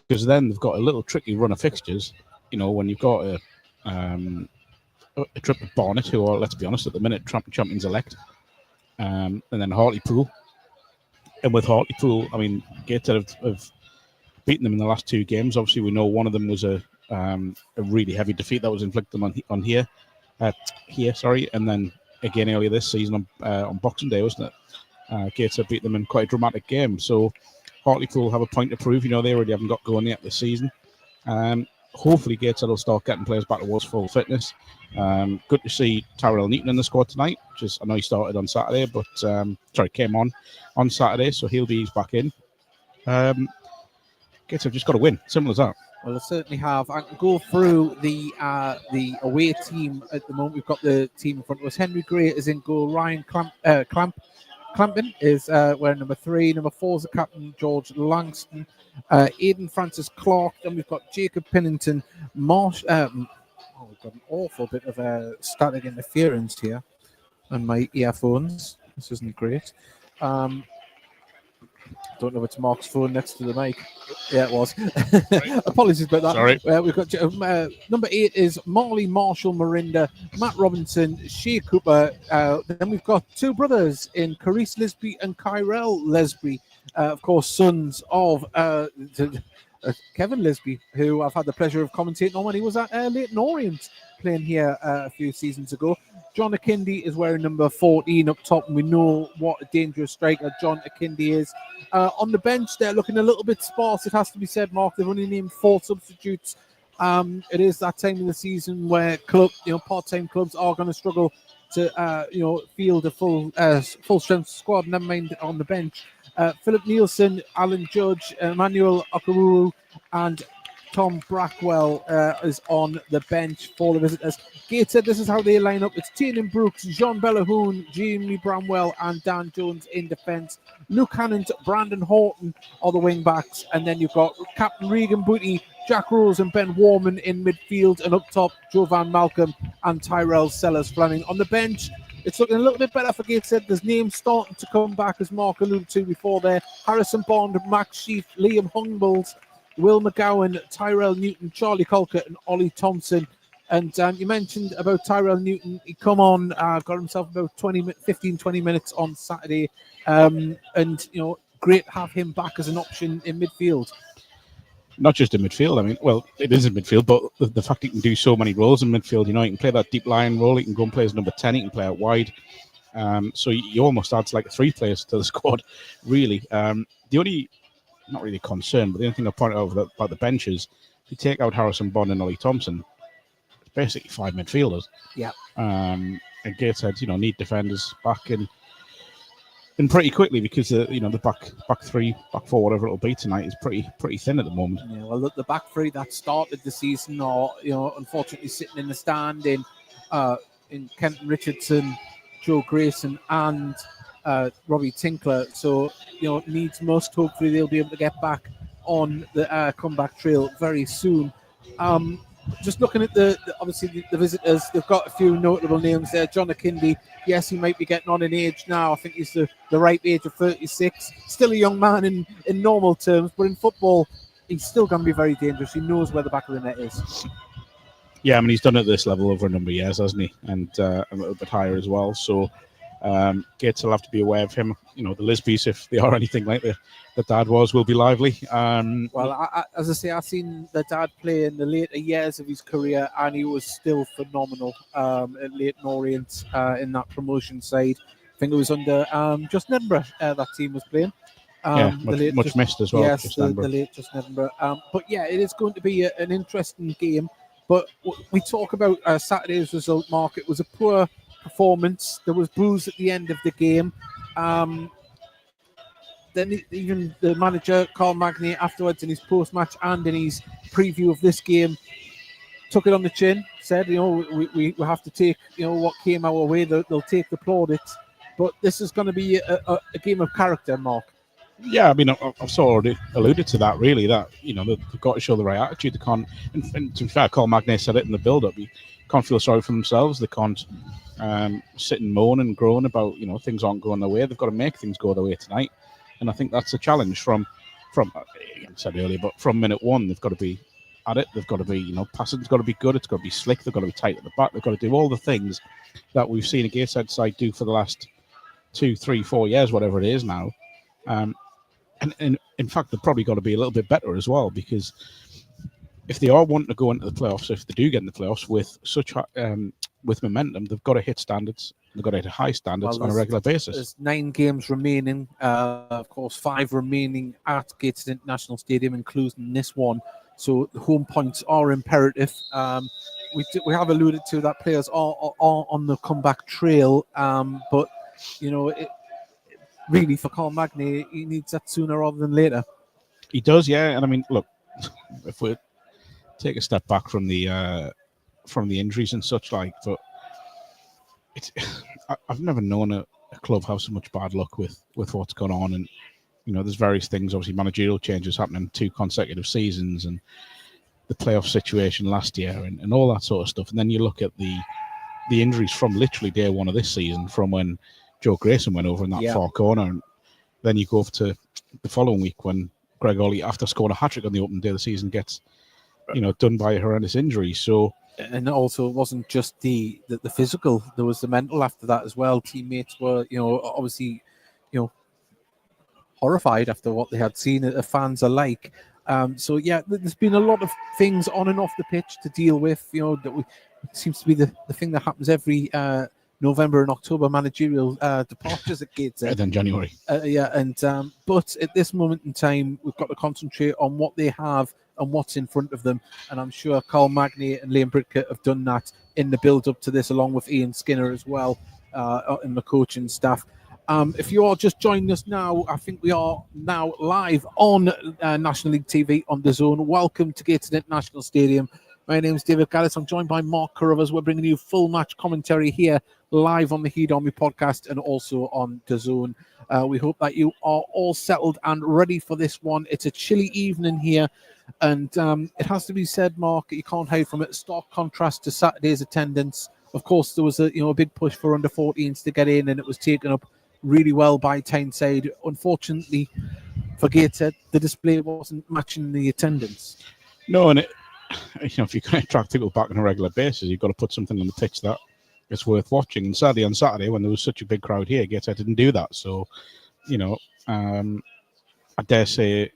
because then they've got a little tricky run of fixtures. When you've got a trip of Barnet, who are, let's be honest, at the minute champions elect, and then Hartlepool. And with Hartlepool, I mean, Gateshead have beaten them in the last 2 games. Obviously, we know one of them was a really heavy defeat that was inflicted on here, and then again earlier this season on Boxing Day, wasn't it? Gateshead beat them in quite a dramatic game. So Hartlepool have a point to prove. They already haven't got going yet this season. Hopefully, Gateshead will start getting players back towards full fitness. Good to see Tyrell Newton in the squad tonight, which is, I know he started on Saturday, but came on Saturday, so he'll be back in. Gateshead just got to win. Simple as that. Well, they certainly have. I can go through the away team at the moment. We've got the team in front of us. Henry Gray is in goal. Ryan Clampin is wearing number 3. Number 4 is the captain, George Langston. Aidan Francis Clark. Then we've got Jacob Pennington. We've got an awful bit of static interference here on my earphones. This isn't great. Don't know if it's Mark's phone next to the mic. Yeah, it was. Apologies about that. Sorry. We've got number 8 is Marley Marshall Marinda, Matt Robinson, Shea Cooper. Then we've got 2 brothers in Carice Lisby and Kyrell Lesby, of course, sons of Kevin Lisby, who I've had the pleasure of commentating on when he was at Leighton Orient playing here a few seasons ago. John Akindi is wearing number 14 up top, and we know what a dangerous striker John Akindi is. On the bench, they're looking a little bit sparse, it has to be said, Mark. They've only named 4 substitutes. It is that time of the season where part-time clubs are going to struggle to field a full strength squad. Never mind on the bench. Philip Nielsen, Alan Judge, Emmanuel Okaruru, and Tom Brackwell is on the bench for the visitors. Gateshead, this is how they line up. It's Tiernan Brooks, Jean Bellahoon, Jamie Bramwell, and Dan Jones in defence. Luke Hannant, Brandon Horton are the wing backs, and then you've got Captain Regan Booty, Jack Rose, and Ben Warman in midfield, and up top, Jovan Malcolm and Tyrell Sellers-Fleming. On the bench, it's looking a little bit better for Gateshead. There's names starting to come back, as Mark alluded to before there. Harrison Bond, Max Sheaf, Liam Humboldt, Will McGowan, Tyrell Newton, Charlie Colquitt, and Ollie Thompson. And you mentioned about Tyrell Newton. He come on, got himself about 15-20 minutes on Saturday. Great to have him back as an option in midfield. Not just in midfield. I mean, well, it is in midfield, but the fact he can do so many roles in midfield, he can play that deep line role. He can go and play as number 10. He can play out wide. So he almost adds like 3 players to the squad, really. The only, not really concerned, but the only thing I pointed out about the bench is if you take out Harrison Bond and Ollie Thompson, it's basically 5 midfielders. Yeah. And Gateshead, need defenders back in pretty quickly because the back 3, back 4, whatever it'll be tonight is pretty thin at the moment. Yeah, well, the back 3 that started the season are unfortunately sitting in the stand in Kenton Richardson, Joe Grayson, and Robbie Tinkler. So needs must. Hopefully they'll be able to get back on the comeback trail very soon. Just looking at the visitors, they've got a few notable names there. John Akindi, yes, he might be getting on in age now. I think he's the ripe age of 36. Still a young man in normal terms, but in football, he's still going to be very dangerous. He knows where the back of the net is. Yeah, I mean, he's done it at this level over a number of years, hasn't he? And a little bit higher as well. So Gates will have to be aware of him. The Lisbys, if they are anything like the dad was, will be lively. As I say, I've seen the dad play in the later years of his career, and he was still phenomenal at Leighton Orient in that promotion side. I think it was under Justin Edinburgh that team was playing. Much missed as well. Yes, the late Justin Edinburgh. But yeah, it is going to be an interesting game. But we talk about Saturday's result, Mark. It was a poor performance. There was boos at the end of the game. Then even the manager, Carl Magny, afterwards in his post-match and in his preview of this game, took it on the chin, said, we have to take, what came our way. They'll take the plaudits. But this is going to be a game of character, Mark. Yeah, I mean, I've sort of alluded to that, really, that, they've got to show the right attitude. They can't, and to be fair, Carl Magny said it in the build-up, you can't feel sorry for themselves. They can't sit and moan and groan about, things aren't going their way. They've got to make things go their way tonight. And I think that's a challenge from from I said earlier, but from minute one, they've got to be at it. They've got to be, passing's got to be good. It's got to be slick. They've got to be tight at the back. They've got to do all the things that we've seen a Gateshead side do for the last 2, 3, 4 years, whatever it is now. And in fact, they've probably got to be a little bit better as well, because if they are wanting to go into the playoffs, if they do get in the playoffs with such with momentum, they've got to hit standards. They've got to hit high standards on a regular basis. There's 9 games remaining. Of course, 5 remaining at Gateshead International Stadium, including this one. So the home points are imperative. We have alluded to that players are on the comeback trail, but really for Carl Magny, he needs that sooner rather than later. He does, yeah. And I mean, look, if we take a step back from the injuries and such like, but I've never known a club have so much bad luck with what's gone on, and there's various things. Obviously, managerial changes happening 2 consecutive seasons, and the playoff situation last year, and all that sort of stuff. And then you look at the injuries from literally day one of this season, from when Joe Grayson went over in that far corner, and then you go over to the following week when Greg Ollie, after scoring a hat-trick on the opening day of the season, gets done by a horrendous injury. So, and also it wasn't just the physical, there was the mental after that as well. Teammates were obviously horrified after what they had seen, fans alike. So yeah, there's been a lot of things on and off the pitch to deal with. It seems to be the thing that happens every November and October, managerial departures at Gateshead. And then January. But at this moment in time, we've got to concentrate on what they have and what's in front of them. And I'm sure Carl Magny and Liam Bridcut have done that in the build-up to this, along with Ian Skinner as well, and the coaching staff. If you are just joining us now, I think we are now live on National League TV on the Zone. Welcome to Gateshead International Stadium. My name is David Gallis. I'm joined by Mark Carruthers. We're bringing you full match commentary here live on the Heed Army podcast and also on the Zone. We hope that you are all settled and ready for this one. It's a chilly evening here, and it has to be said, Mark, you can't hide from it. Stark contrast to Saturday's attendance. Of course, there was a big push for under 14s to get in, and it was taken up really well by Tyne side. Unfortunately for Gateshead, the display wasn't matching the attendance. No, and if you're going to attract people back on a regular basis, you've got to put something on the pitch that it's worth watching. And sadly, on Saturday, when there was such a big crowd here, Gateshead didn't do that. So, I dare say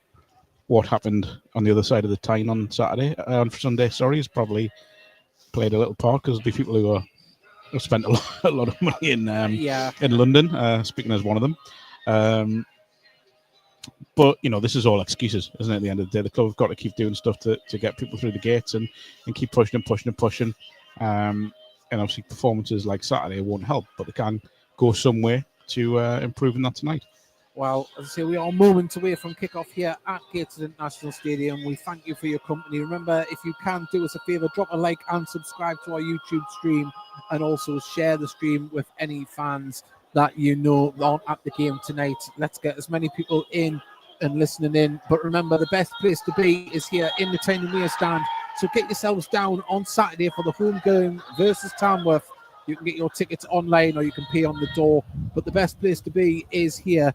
what happened on the other side of the Tyne on Sunday, is probably played a little part, because there'll be people who have spent a lot of money in London, speaking as one of them. But, this is all excuses, isn't it? At the end of the day, the club have got to keep doing stuff to get people through the gates and keep pushing and pushing and pushing. And obviously performances like Saturday won't help, but they can go somewhere to improving that tonight. Well, as I say, we are moments away from kickoff here at Gateshead International Stadium. We thank you for your company. Remember, if you can, do us a favour, drop a like and subscribe to our YouTube stream, and also share the stream with any fans that aren't at the game tonight. Let's get as many people in and listening in. But remember, the best place to be is here in the Tyne and Weir stand. So get yourselves down on Saturday for the home game versus Tamworth. You can get your tickets online, or you can pay on the door. But the best place to be is here,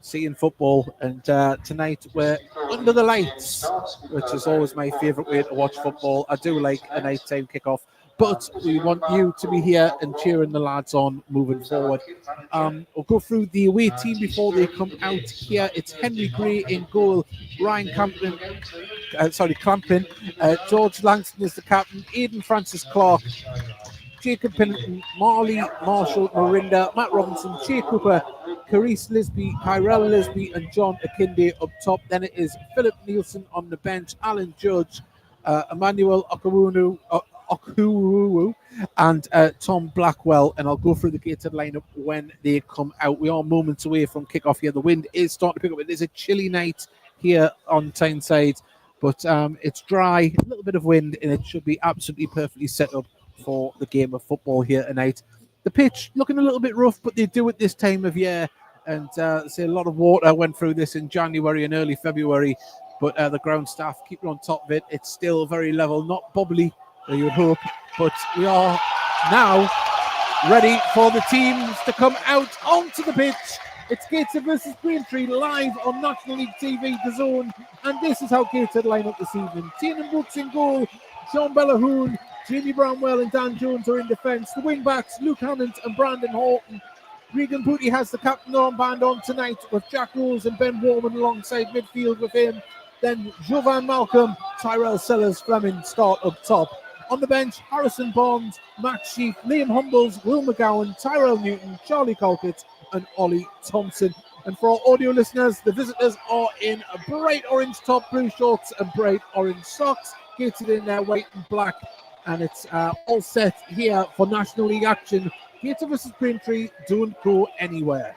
seeing football. And tonight we're under the lights, which is always my favourite way to watch football. I do like a nighttime kickoff, but we want you to be here and cheering the lads on moving forward. We'll go through the away team before they come out here. It's Henry Gray in goal, Ryan Clampin, George Langston is the captain, Aidan Francis Clark, Jacob Pennington, Marley Marshall Marinda, Matt Robinson, Shea Cooper, Carice Lisby, Kyrell Lisby, and John Akinde up top. Then it is Philip Nielsen on the bench, Alan Judge, Emmanuel Okuwu, and Tom Blackwell. And I'll go through the Gateshead lineup when they come out. We are moments away from kickoff here. The wind is starting to pick up. It is a chilly night here on Tyneside, but it's dry, a little bit of wind, and it should be absolutely perfectly set up for the game of football here tonight. The pitch looking a little bit rough, but they do it this time of year. And say a lot of water went through this in January and early February, but the ground staff keep on top of it. It's still very level, not bubbly, you would hope, but we are now ready for the teams to come out onto the pitch It's Gateshead versus Braintree live on National League TV, The Zone, and this is how Gateshead line up this evening. Tyne Brooks in goal, Sean Bellahoon, Jamie Brownwell and Dan Jones are in defence. The wing-backs, Luke Hammond and Brandon Horton. Regan Booty has the captain armband on tonight with Jack Rose and Ben Warman alongside midfield with him. Then Jovan Malcolm, Tyrell Sellers, Fleming start up top. On the bench, Harrison Bonds, Max Sheaf, Liam Humbles, Will McGowan, Tyrell Newton, Charlie Colquitt and Ollie Thompson. And for our audio listeners, the visitors are in a bright orange top, blue shorts and bright orange socks, gated in their white and black. And it's all set here for National League action. Gateshead versus Braintree, don't go anywhere.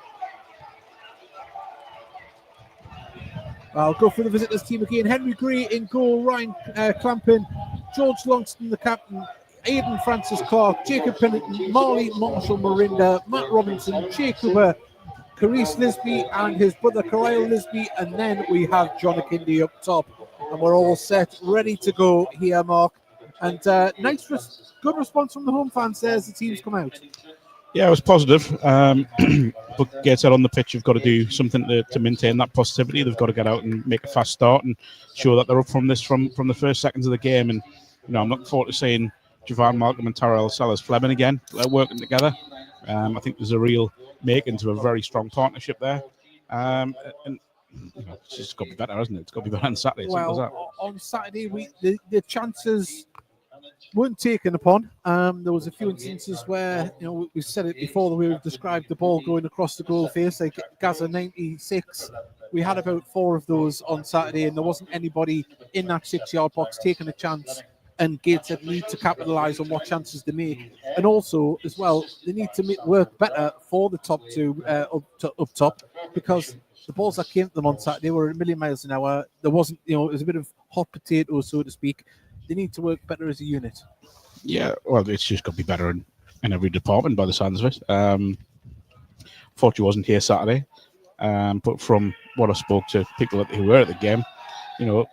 I'll go for the visitors team again. Henry Gray in goal, Ryan Clampin, George Longston, the captain, Aidan Francis Clark, Jacob Pennington, Marley Marshall Marinda, Matt Robinson, Jay Cooper, Carice Lisby and his brother Kyle Lisby, and then we have John Akindi up top. And we're all set, ready to go here, Mark. And good response from the home fans there as the teams come out. Yeah, it was positive. But Gateshead on the pitch have got to do something to maintain that positivity. They've got to get out and make a fast start and show that they're up from this from the first seconds of the game. And I'm looking forward to seeing Jovan Malcolm and Tyrell Sellers Fleming again working together. I think there's a real making to a very strong partnership there. And it's just got to be better, hasn't it? It's got to be better on Saturday. Well, on Saturday, the chances weren't taken upon. There was a few instances where, we said it before that we've described the ball going across the goal face, like Gaza 96. We had about 4 of those on Saturday, and there wasn't anybody in that 6-yard box taking a chance. And Gateshead need to capitalise on what chances they make. And also, as well, they need to work better for the top two up top, because the balls that came to them on Saturday were a million miles an hour. There wasn't, it was a bit of hot potato, so to speak. They need to work better as a unit. Yeah, well, it's just got to be better in every department by the sounds of it. Fortunately, wasn't here Saturday, but from what I spoke to people who were at the game, there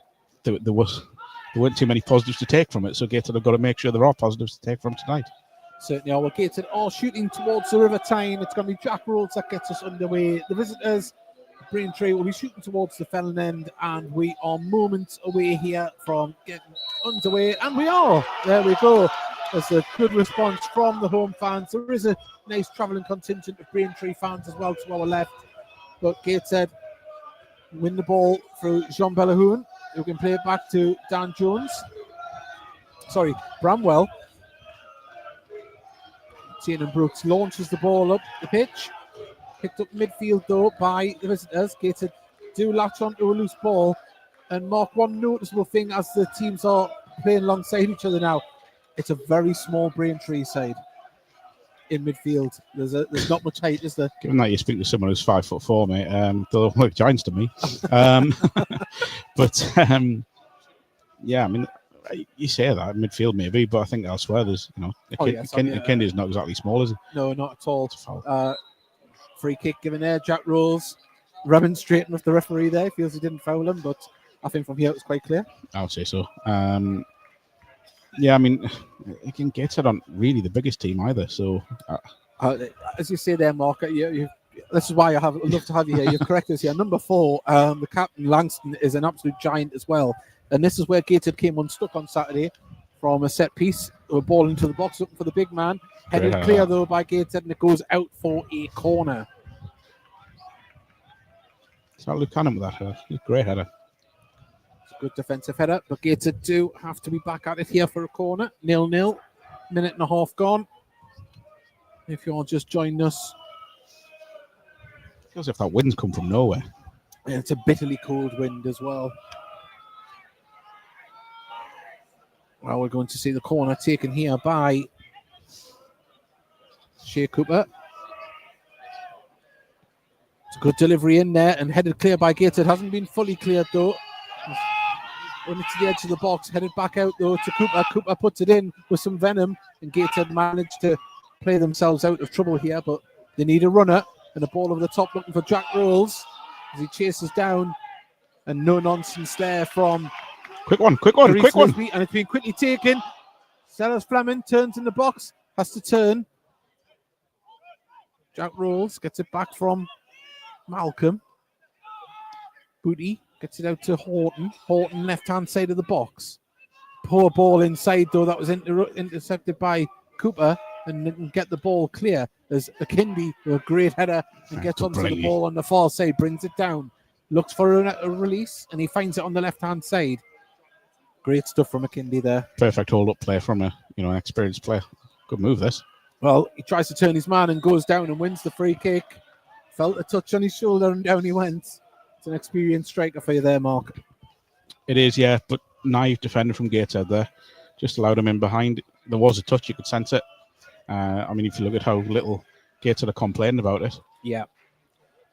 weren't too many positives to take from it. So Gateshead have got to make sure there are positives to take from tonight. Certainly are. Well, Gateshead are shooting towards the River Tyne. It's going to be Jack Rhodes that gets us underway. The visitors, Braintree, will be shooting towards the Felon end, and we are moments away here from getting underway. And we are. There we go. There's a good response from the home fans. There is a nice travelling contingent of Braintree fans as well to our left. But Gateshead win the ball through Jean Bellahoon, who can play it back to Dan Jones. Sorry, Bramwell. Tyne Brooks launches the ball up the pitch. Picked up midfield, though, by the visitors. Gateshead do latch onto a loose ball. And Mark, one noticeable thing as the teams are playing alongside each other now, it's a very small Braintree side in midfield. There's not much height, is there? Given that you speak to someone who's 5'4", mate, they look like giants to me. Yeah, I mean, you say that midfield maybe, but I think elsewhere there's, Kennedy's not exactly small, is he? No, not at all. Free kick given there. Jack Rolls remonstrating with the referee there. Feels he didn't foul him, but I think from here it was quite clear. I would say so. Yeah, I mean, again, Gateshead aren't really the biggest team either. So, as you say there, Mark, this is why I'd love to have you here. You've corrected us here. Number 4, the captain Langston is an absolute giant as well. And this is where Gateshead came unstuck on Saturday from a set piece, a ball into the box, looking for the big man. Headed clear though by Gateshead, and it goes out for a corner. It's not Luke Cannon with that header. Great header. Good defensive header, but Gateshead do have to be back at it here for a corner. 0-0, minute and a half gone. If you're just joining us, feels as if that wind's come from nowhere. And it's a bitterly cold wind as well. Well, we're going to see the corner taken here by Shea Cooper. It's a good delivery in there and headed clear by Gateshead. Hasn't been fully cleared though. Only to the edge of the box, headed back out though to Cooper. Cooper puts it in with some venom, and Gateshead managed to play themselves out of trouble here, but they need a runner and a ball over the top looking for Jack Rolls as he chases down, and no nonsense there from quick one, and it's been quickly taken. Sellers Fleming turns in the box, has to turn. Jack Rolls gets it back from Malcolm. Booty gets it out to Horton. Horton, left-hand side of the box. Poor ball inside, though. That was intercepted by Cooper and didn't get the ball clear as Akindi, a great header, and gets onto the ball on the far side, brings it down. Looks for a release, and he finds it on the left-hand side. Great stuff from Akindi there. Perfect hold-up play from an experienced player. Good move, this. Well, he tries to turn his man and goes down and wins the free kick. Felt a touch on his shoulder and down he went. It's an experienced striker for you there, Mark. It is, yeah, but naive defender from Gateshead there. Just allowed him in behind. There was a touch, you could sense it. If you look at how little Gateshead are complaining about it. Yeah.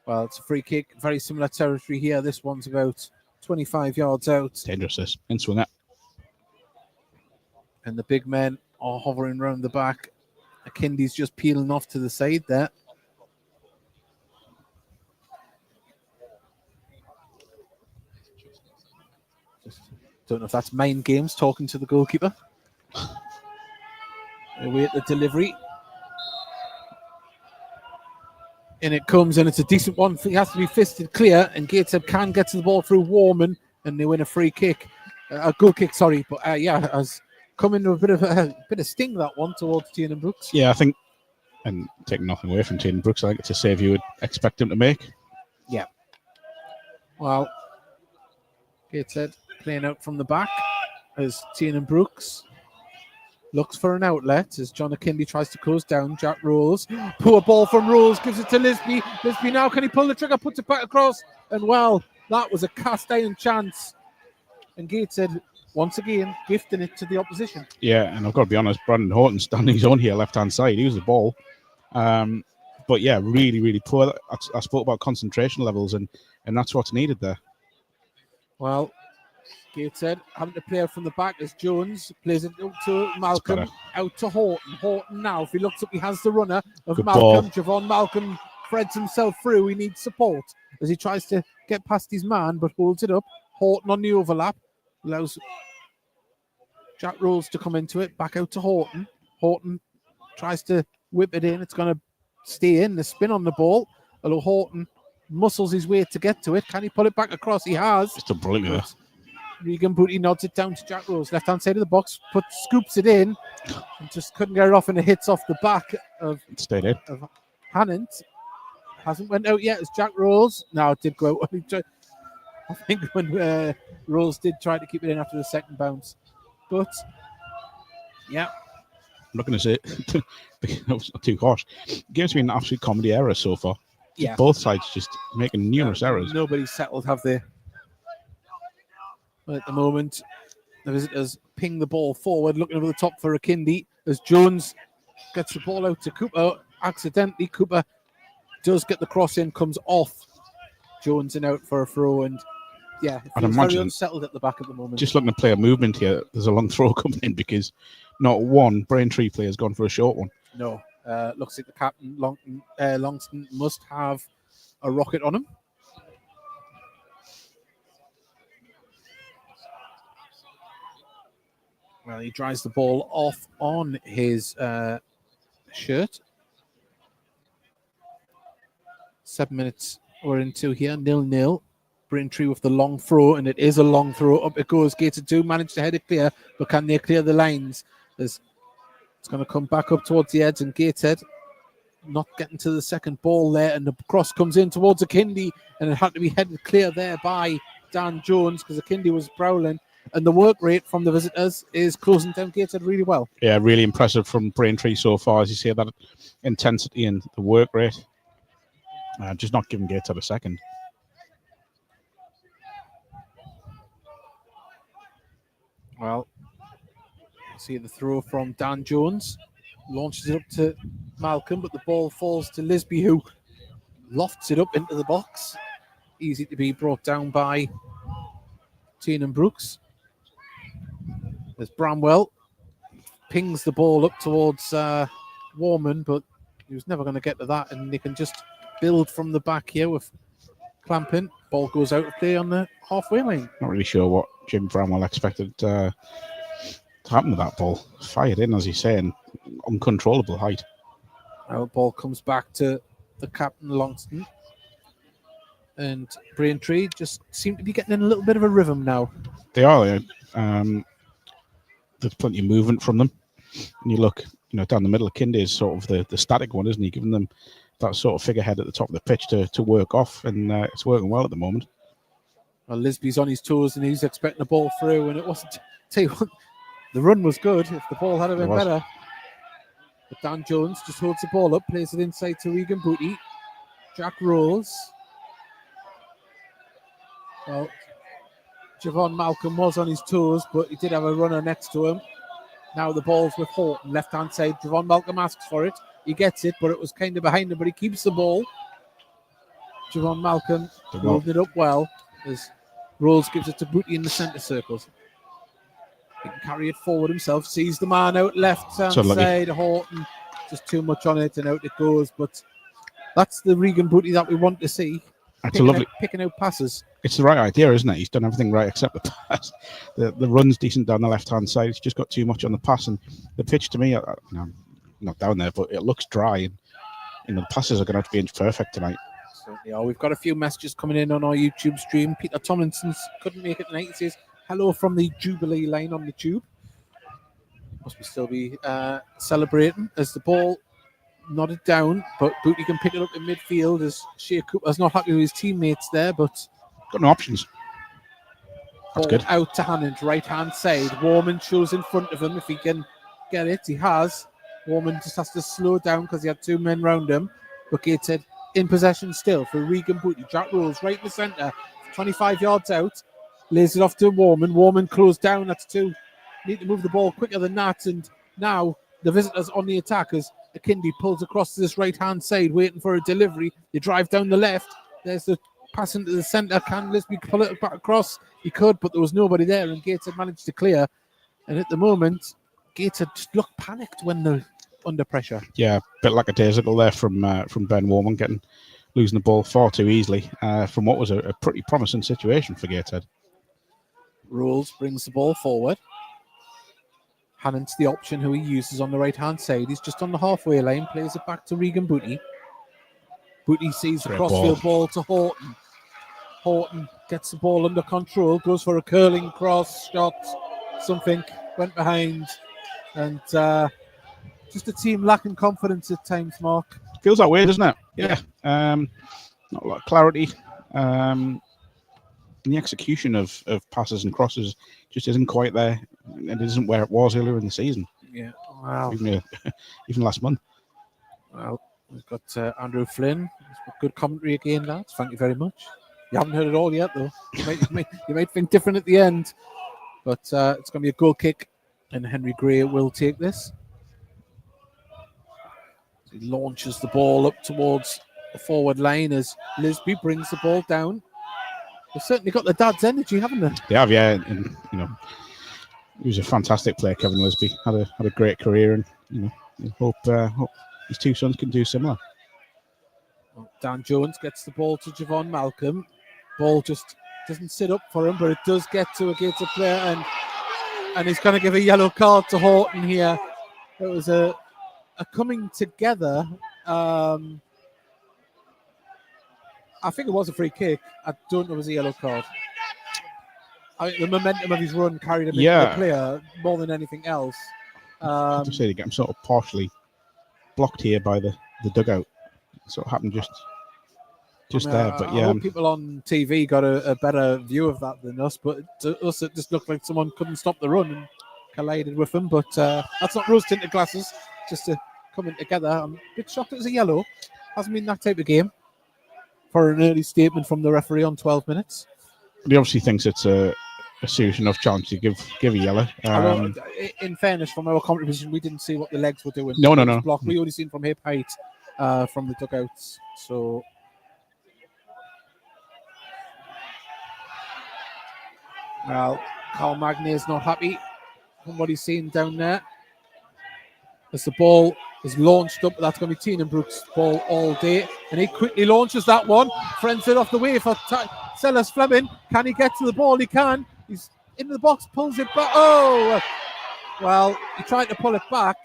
Well, it's a free kick. Very similar territory here. This one's about 25 yards out. Dangerous, this. In swing it. And the big men are hovering around the back. Akindi's just peeling off to the side there. Don't know if that's mind games talking to the goalkeeper. Away at the delivery. And it comes, and it's a decent one. It has to be fisted clear, and Gateshead can get to the ball through Warman, and they win a free kick. A goal kick, sorry. But has come into a bit of sting, that one, towards Tyne Brooks. Yeah, I think, and taking nothing away from Tyne Brooks, I think it's a save you would expect him to make. Yeah. Well, Gateshead playing out from the back as Tyne Brooks looks for an outlet as John Akindi tries to close down. Jack Rolls. Poor ball from Rolls. Gives it to Lisby. Lisby now, can he pull the trigger? Puts it back across. And well, that was a cast iron chance. And Gateshead, once again, gifting it to the opposition. Yeah, and I've got to be honest, Brandon Horton standing his own here, left-hand side. He was the ball. But yeah, really, really poor. I spoke about concentration levels, and that's what's needed there. Well, Gateshead having to play out from the back as Jones plays it out to Malcolm, out to Horton. Horton now, if he looks up, he has the runner of Good Malcolm. ball. Javon Malcolm threads himself through. He needs support as he tries to get past his man, but holds it up. Horton on the overlap. Allows Jack Rolls to come into it. Back out to Horton. Horton tries to whip it in. It's going to stay in. The spin on the ball. Although Horton muscles his way to get to it. Can he pull it back across? He has. Just a brilliant there. Regan Booty nods it down to Jack Rose, left-hand side of the box, scoops it in, and just couldn't get it off, and it hits off the back of Hannant. Hasn't went out yet as Jack Rose. Now it did go out. I think when Rose did try to keep it in after the second bounce. But, yeah. I'm not going to say it. Not too harsh. The game's been an absolute comedy error so far. Yeah. Both sides just making numerous errors. Nobody's settled, have they? But at the moment, the visitors ping the ball forward, looking over the top for Akindi as Jones gets the ball out to Cooper. Accidentally, Cooper does get the cross in, comes off Jones and out for a throw. And yeah, it's very unsettled at the back at the moment. Just looking to play a movement here, there's a long throw coming in because not one Braintree player has gone for a short one. No. Looks like the captain, Longston, must have a rocket on him. Well, he dries the ball off on his shirt. 7 minutes we're into here, 0-0. Braintree with the long throw, and it is a long throw. Up it goes. Gateshead do manage to head it clear, but can they clear the lines? It's going to come back up towards the edge, and Gateshead not getting to the second ball there, and the cross comes in towards Akindi, and it had to be headed clear there by Dan Jones because Akindi was prowling. And the work rate from the visitors is closing down Gateshead really well. Yeah, really impressive from Braintree so far, as you see, that intensity and the work rate. Just not giving Gateshead a second. Well, see the throw from Dan Jones. Launches it up to Malcolm, but the ball falls to Lisby, who lofts it up into the box. Easy to be brought down by Tyne Brooks. There's Bramwell. Pings the ball up towards Warman, but he was never going to get to that, and they can just build from the back here with clamping. Ball goes out of play on the halfway line. Not really sure what Jim Bramwell expected to happen with that ball. Fired in, as he's saying, uncontrollable height. Well, ball comes back to the captain Longston. and Braintree just seem to be getting in a little bit of a rhythm now. They are. There's plenty of movement from them. And you look, down the middle of Kindy is sort of the static one, isn't he? Giving them that sort of figurehead at the top of the pitch to work off, and it's working well at the moment. Well, Lisby's on his toes and he's expecting the ball through, and it wasn't. Tell you what, the run was good. If the ball had been better. But Dan Jones just holds the ball up, plays it inside to Regan Booty. Jack rolls. Well, Javon Malcolm was on his toes, but he did have a runner next to him. Now the ball's with Horton, left-hand side. Javon Malcolm asks for it. He gets it, but it was kind of behind him, but he keeps the ball. Javon Malcolm rolled it up well as Rolls gives it to Booty in the centre circles. He can carry it forward himself, sees the man out left-hand side. Horton, just too much on it, and out it goes. But that's the Regan Booty that we want to see. Picking out passes. It's the right idea, isn't it? He's done everything right except the pass. The run's decent down the left-hand side. He's just got too much on the pass. And the pitch, to me, not down there, but it looks dry. And the passes are going to have to be inch perfect tonight. Certainly are. We've got a few messages coming in on our YouTube stream. Peter Tomlinson's couldn't make it tonight. He says, hello from the Jubilee line on the tube. Must we still be celebrating as the ball nodded down, but Booty can pick it up in midfield as Shea Cooper's not happy with his teammates there, but got no options. That's good. Out to Hannant, right-hand side. Warman shows in front of him if he can get it. He has. Warman just has to slow down because he had two men round him. But Gateshead in possession still for Regan Booty. Jack rolls right in the centre, 25 yards out. Lays it off to Warman. Warman closed down. That's two. Need to move the ball quicker than that. And now the visitors on the attack as Akindi pulls across to this right-hand side, waiting for a delivery. They drive down the left. There's the pass into the centre. Can Lisby pull it back across? He could, but there was nobody there, and Gateshead managed to clear. And at the moment, Gateshead just look panicked when they're under pressure. Yeah, a bit lackadaisical there from Ben Warman, losing the ball far too easily from what was a pretty promising situation for Gateshead. Rolls brings the ball forward. Hannant's the option who he uses on the right-hand side. He's just on the halfway line, plays it back to Regan Booty. Booty sees the crossfield ball to Horton. Horton gets the ball under control, goes for a curling cross shot. Something went behind. And just a team lacking confidence at times, Mark. Feels that way, doesn't it? Yeah. Not a lot of clarity. The execution of passes and crosses just isn't quite there. It isn't where it was earlier in the season. Yeah, wow. Even last month. Well, we've got Andrew Flynn. Good commentary again, lads. Thank you very much. You haven't heard it all yet, though. You might think different at the end. But it's going to be a goal kick, and Henry Gray will take this. He launches the ball up towards the forward line as Lisby brings the ball down. They've certainly got the dad's energy, haven't they? They have, yeah. And he was a fantastic player, Kevin Lisby. Had a great career, and hope his two sons can do similar. Dan Jones gets the ball to Javon Malcolm. Ball just doesn't sit up for him, but it does get to a Gateshead player, and he's going to give a yellow card to Horton here. It was a coming together. I think it was a free kick. I don't know if it was a yellow card. The momentum of his run carried him into the clear more than anything else. I just say to get him sort of partially blocked here by the dugout. It sort of happened just there. But yeah, people on TV got a better view of that than us. But to us, it just looked like someone couldn't stop the run and collided with him. But that's not rose-tinted glasses. Just coming together. I'm a bit shocked it was a yellow. Hasn't been that type of game. For an early statement from the referee on 12 minutes. He obviously thinks it's a serious enough chance to give a yellow. In fairness, from our commentary position, we didn't see what the legs were doing. No. We only seen from hip height from the dugouts. So, well, Carl Magny is not happy from what he's seen down there. As the ball is launched up, that's going to be Tienenbroek's ball all day. And he quickly launches that one. Friends it off the way for Sellers Fleming. Can he get to the ball? He can. He's in the box, pulls it back. Oh! Well, he tried to pull it back.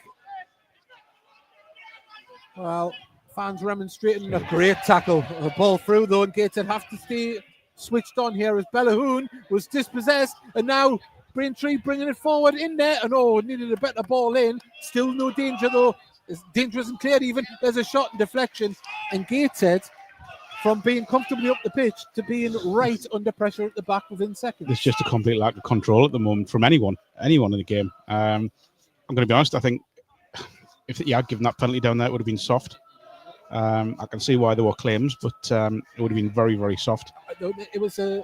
Well, Fans remonstrating. A great tackle. The ball through though, and Gateshead have to stay switched on here as Bellahoon was dispossessed, and now Braintree bringing it forward in there, and needed a better ball in. Still no danger though. It's dangerous and clear even. There's a shot and deflection, and Gateshead from being comfortably up the pitch to being right under pressure at the back within seconds. There's just a complete lack of control at the moment from anyone in the game. I'm going to be honest, I think if he had given that penalty down there, it would have been soft. I can see why there were claims, but it would have been very, very soft. It was a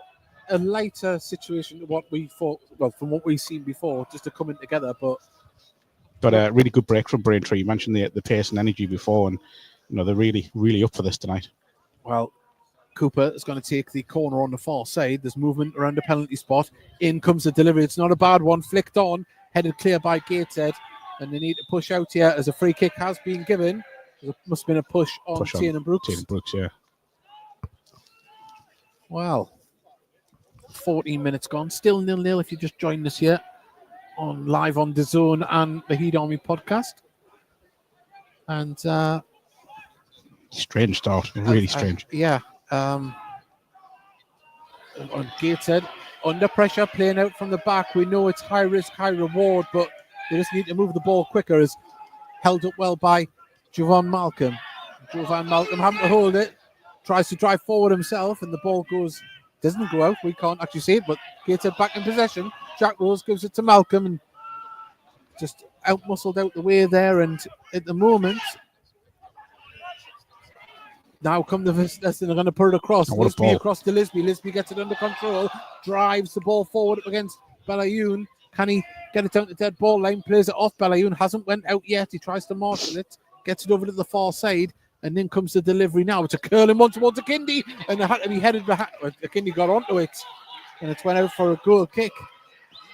lighter situation than what we thought, well, from what we've seen before, just to come in together. But a really good break from Braintree. You mentioned the pace and energy before, and they're really, really up for this tonight. Well, Cooper is going to take the corner on the far side. There's movement around the penalty spot. In comes the delivery. It's not a bad one. Flicked on, headed clear by Gateshead, and they need to push out here as a free kick has been given. There must have been a push on Tyne and Brooks. Tyne and Brooks, yeah. Well, 14 minutes gone. Still 0-0 if you just joined us here live on the Zone and the Heat Army podcast. And strange start, really strange. On Gateshead, under pressure, playing out from the back. We know it's high risk, high reward, but they just need to move the ball quicker. As held up well by Jovan Malcolm. Jovan Malcolm having to hold it, tries to drive forward himself, and the ball doesn't go out. We can't actually see it, but Gateshead back in possession. Jack Rose gives it to Malcolm and just out-muscled out the way there. And at the moment, now come the Liston, they're going to put it across. Lisby across to Lisby. Lisby gets it under control, drives the ball forward up against Bellahoon. Can he get it down to dead ball line? Plays it off. Bellahoon hasn't went out yet. He tries to marshal it, gets it over to the far side, and then comes the delivery now. It's a curling one towards Akindi, and it had to be headed behind. Akindi got onto it, and it went out for a goal kick.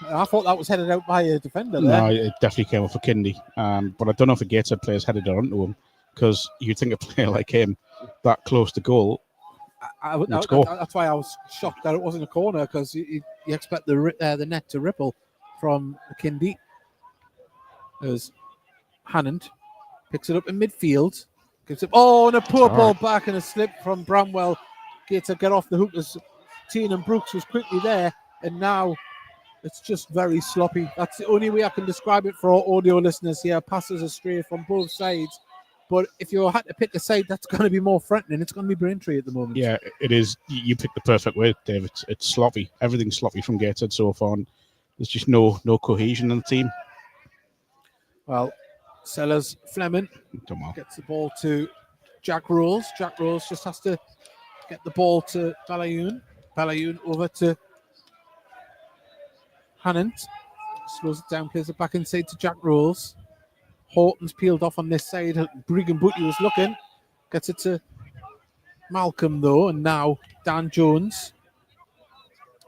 I thought that was headed out by a defender there. No, it definitely came off Akindi. But I don't know if a Gateshead player's headed it onto him, because you'd think a player like him that close to goal. That's why I was shocked that it wasn't a corner, because you expect the net to ripple from Akindi. As Hannant picks it up in midfield, gives it. And a poor ball back and a slip from Bramwell. Gateshead get off the hook as Tyne and Brooks was quickly there, and now it's just very sloppy. That's the only way I can describe it for our audio listeners here. Passes astray from both sides. But if you had to pick a side that's going to be more threatening, it's going to be Braintree at the moment. Yeah, it is. You picked the perfect word, Dave. It's sloppy. Everything's sloppy from Gateshead so far. And there's just no cohesion in the team. Well, Sellers Fleming gets the ball to Jack Rolls. Jack Rolls just has to get the ball to Bellahoon. Bellahoon over to Hannant. Slows it down, plays it back inside to Jack Rolls. Horton's peeled off on this side. Regan Booty was looking. Gets it to Malcolm, though. And now Dan Jones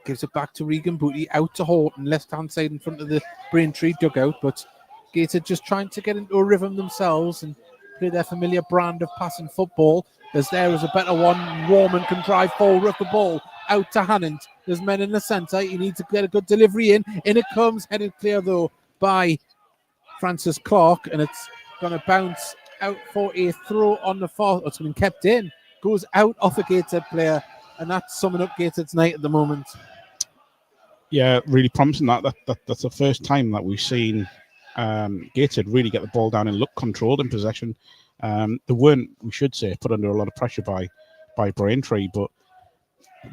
gives it back to Regan Booty. Out to Horton. Left-hand side in front of the Braintree dugout. But Gateshead just trying to get into a rhythm themselves and play their familiar brand of passing football. As there is a better one. Warman can drive forward with the ball. Out to Hannant. There's men in the centre. He needs to get a good delivery in. In it comes. Headed clear, though, by Francis Clark, and it's going to bounce out for a throw on the far. It's been kept in, goes out off a Gateshead player, and that's summing up Gateshead's night at the moment. Yeah, really promising. That's the first time that we've seen Gateshead really get the ball down and look controlled in possession. They weren't, we should say, put under a lot of pressure by Braintree, but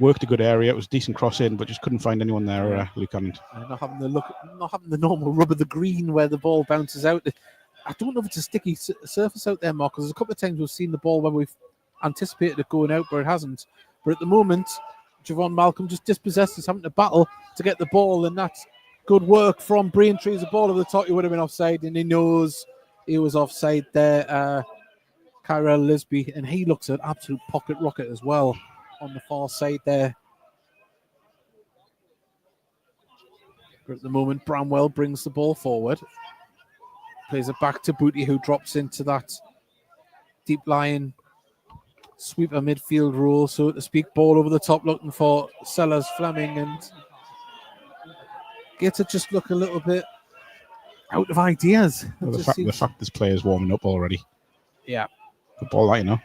worked a good area. It was a decent cross in, but just couldn't find anyone there, Luke. And not having the normal rub of the green where the ball bounces out. I don't know if it's a sticky surface out there, Mark, because there's a couple of times we've seen the ball when we've anticipated it going out, but it hasn't. But at the moment, Jovan Malcolm just dispossessed us, having to battle to get the ball, and that's good work from Braintree. As a ball over the top, he would have been offside, and he knows he was offside there. Kyrell Lisby, and he looks an absolute pocket rocket as well on the far side there. But at the moment, Bramwell brings the ball forward. Plays it back to Booty, who drops into that deep lying sweeper midfield role, so to speak. Ball over the top looking for Sellers Fleming, and Gateshead just look a little bit out of ideas. the fact this player's warming up already. Yeah. Good ball, that, you know.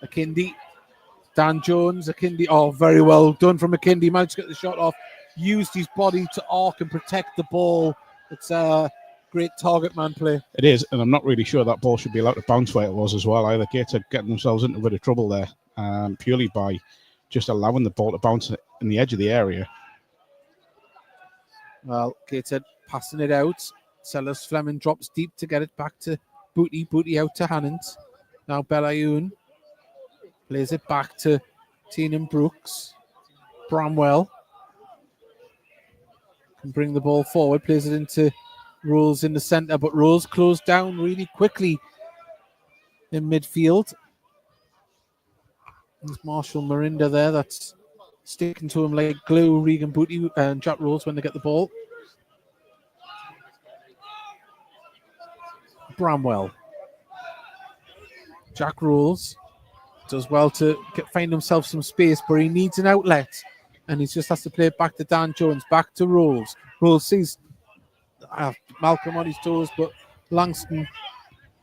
Akindi, Dan Jones, Akindi. Oh, very well done from Akindi. Managed to get the shot off. Used his body to arc and protect the ball. It's a great target man play. It is, and I'm not really sure that ball should be allowed to bounce where it was as well. Either Gateshead getting themselves into a bit of trouble there, purely by just allowing the ball to bounce in the edge of the area. Well, Gateshead passing it out. Sellers Fleming drops deep to get it back to Booty. Booty out to Hannant. Now Belayun plays it back to Tyne Brooks. Bramwell can bring the ball forward, plays it into Rules in the centre, but Rules closed down really quickly in midfield. There's Marshall Marinda there, that's sticking to him like glue. Regan Booty and Jack Rules when they get the ball. Bramwell. Jack Rules does well to find himself some space, but he needs an outlet. And he just has to play it back to Dan Jones, back to Rules. Rules sees Malcolm on his toes, but Langston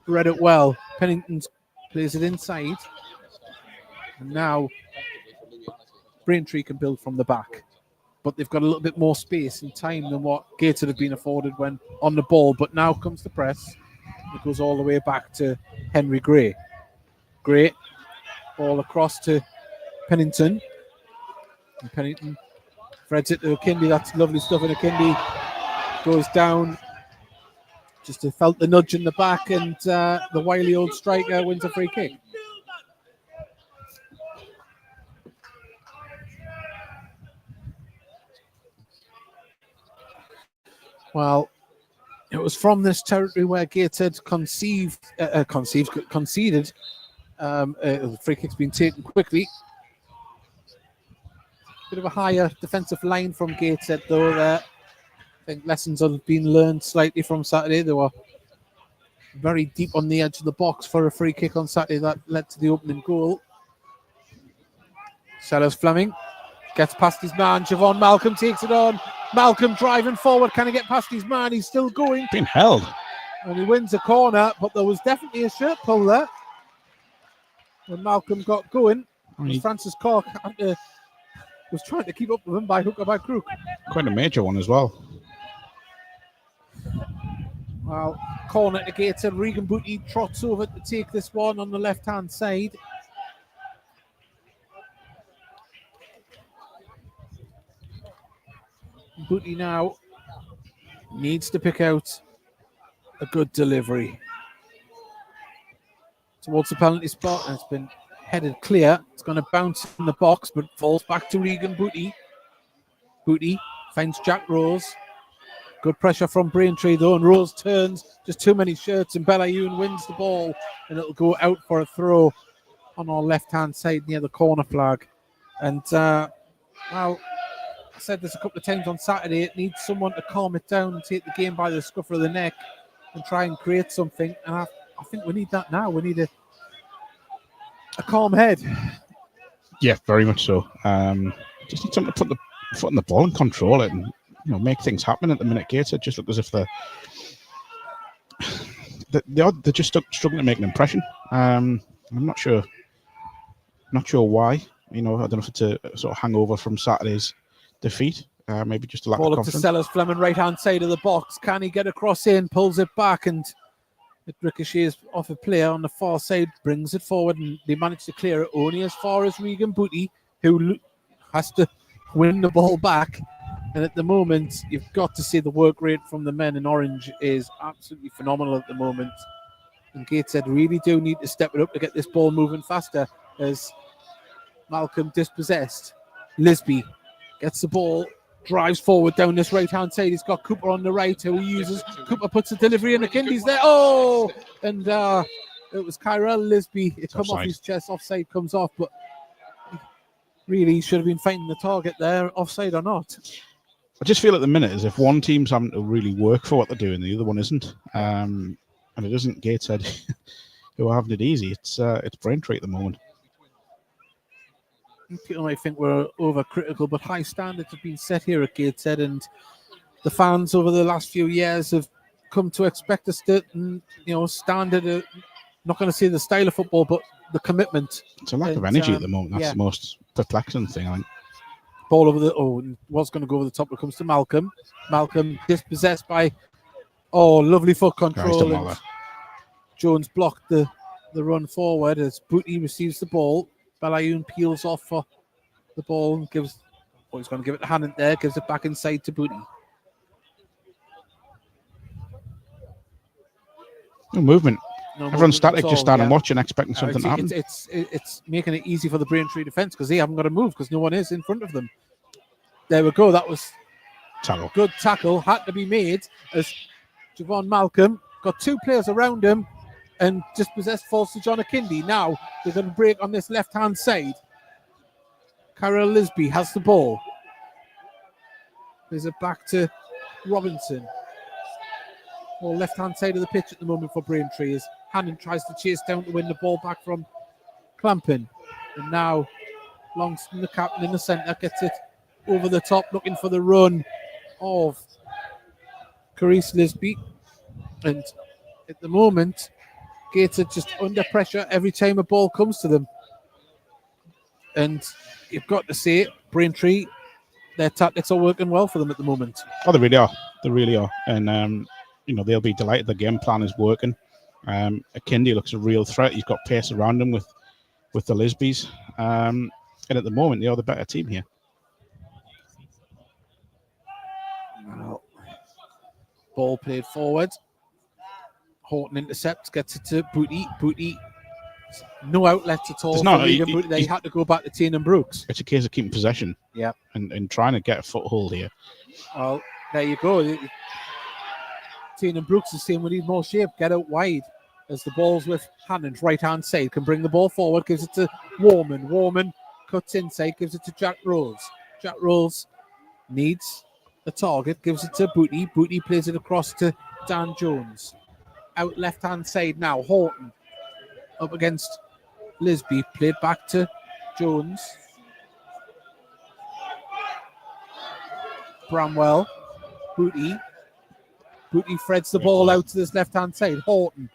read it well. Pennington plays it inside. And now Braintree can build from the back. But they've got a little bit more space and time than what Gateshead have been afforded when on the ball. But now comes the press. It goes all the way back to Henry Gray. Gray, ball across to Pennington. And Pennington threads it to Akindi. That's lovely stuff. And Akindi goes down. Just felt the nudge in the back, and the wily old striker wins a free kick. Well, it was from this territory where Gateshead conceded. The free kick's been taken quickly. Bit of a higher defensive line from Gateshead, though. I think lessons have been learned slightly from Saturday. They were very deep on the edge of the box for a free kick on Saturday that led to the opening goal. Sellers Fleming gets past his man. Javon Malcolm takes it on. Malcolm driving forward. Can he get past his man? He's still going. Been held. And he wins a corner, but there was definitely a shirt pull there when Malcolm got going. Francis Cork was trying to keep up with him by hook or by crook. Quite a major one as well. Well, corner to Gateshead. Regan Booty trots over to take this one on the left-hand side. Booty now needs to pick out a good delivery towards the penalty spot, and it's been headed clear. It's going to bounce in the box, but falls back to Regan Booty. Booty finds Jack Rose. Good pressure from Braintree, though, and Rose turns. Just too many shirts, and Belayun wins the ball, and it'll go out for a throw on our left-hand side near the corner flag. And, well, I said this a couple of times on Saturday, it needs someone to calm it down and take the game by the scruff of the neck and try and create something. And I think we need that now. We need a calm head. Yeah, very much so. Just need someone to put the foot on the ball and control it, and make things happen. At the minute, Gateshead just look as if they're just struggling to make an impression. I'm not sure why. I don't know if it's a sort of hangover from Saturday's defeat. Maybe just a lack of confidence. Ball up to Sellers Fleming, right hand side of the box. Can he get across in? Pulls it back, and it ricochets off a player on the far side, brings it forward, and they manage to clear it only as far as Regan Booty, who has to win the ball back. And at the moment, you've got to see the work rate from the men in orange is absolutely phenomenal at the moment. And Gateshead really do need to step it up to get this ball moving faster, as Malcolm dispossessed. Lisby gets the ball, drives forward down this right-hand side. He's got Cooper on the right, who he uses. Cooper puts the delivery in. Akindi's there. Oh! And it was Kyrell Lisby. It come off his chest. Offside comes off, but really he should have been fighting the target there, offside or not. I just feel at the minute as if one team's having to really work for what they're doing, the other one isn't. And it isn't Gateshead who are having it easy. It's Braintree at the moment. People might think we're overcritical, but high standards have been set here at Gateshead, and the fans over the last few years have come to expect a certain, standard, not going to say the style of football, but the commitment. It's a lack of energy at the moment. That's the most perplexing thing, I think. Ball over the was going to go over the top. It comes to Malcolm. Malcolm dispossessed by lovely foot control. And Jones blocked the run forward as Booty receives the ball. Balayoun peels off for the ball and gives. He's going to give it to Hannon there. Gives it back inside to Booty. No movement. Everyone's static, just standing and watching, expecting something to happen. It's making it easy for the Braintree defence because they haven't got to move because no one is in front of them. There we go. That was tackle. Good tackle. Had to be made as Javon Malcolm got two players around him and dispossessed falls to John Akindi. Now they're going to break on this left-hand side. Carol Lisby has the ball. There's it back to Robinson. Left-hand side of the pitch at the moment for Braintree as Hannon tries to chase down to win the ball back from Clampin. And now Longston, the captain in the centre, gets it over the top, looking for the run of Carice Lisby. And at the moment, Gateshead just under pressure every time a ball comes to them. And you've got to say, Braintree, their tactics are working well for them at the moment. Oh, they really are. They really are. And, they'll be delighted the game plan is working. Akindi looks a real threat. He's got pace around him with the Lisbys. And at the moment, they are the better team here. Well, ball played forward. Horton intercepts, gets it to Booty. Booty, no outlets at all. They had to go back to Tyne and Brooks. It's a case of keeping possession. Yeah. And trying to get a foothold here. Well, there you go. Tyne and Brooks is saying we need more shape. Get out wide as the ball's with Hannon's right-hand side. Can bring the ball forward. Gives it to Warman. Warman cuts inside. Gives it to Jack Rolls. Jack Rolls needs the target. Gives it to Booty. Booty plays it across to Dan Jones. Out left-hand side now. Horton up against Lisby. Played back to Jones. Bramwell. Booty. Booty threads the ball out to this left-hand side. Horton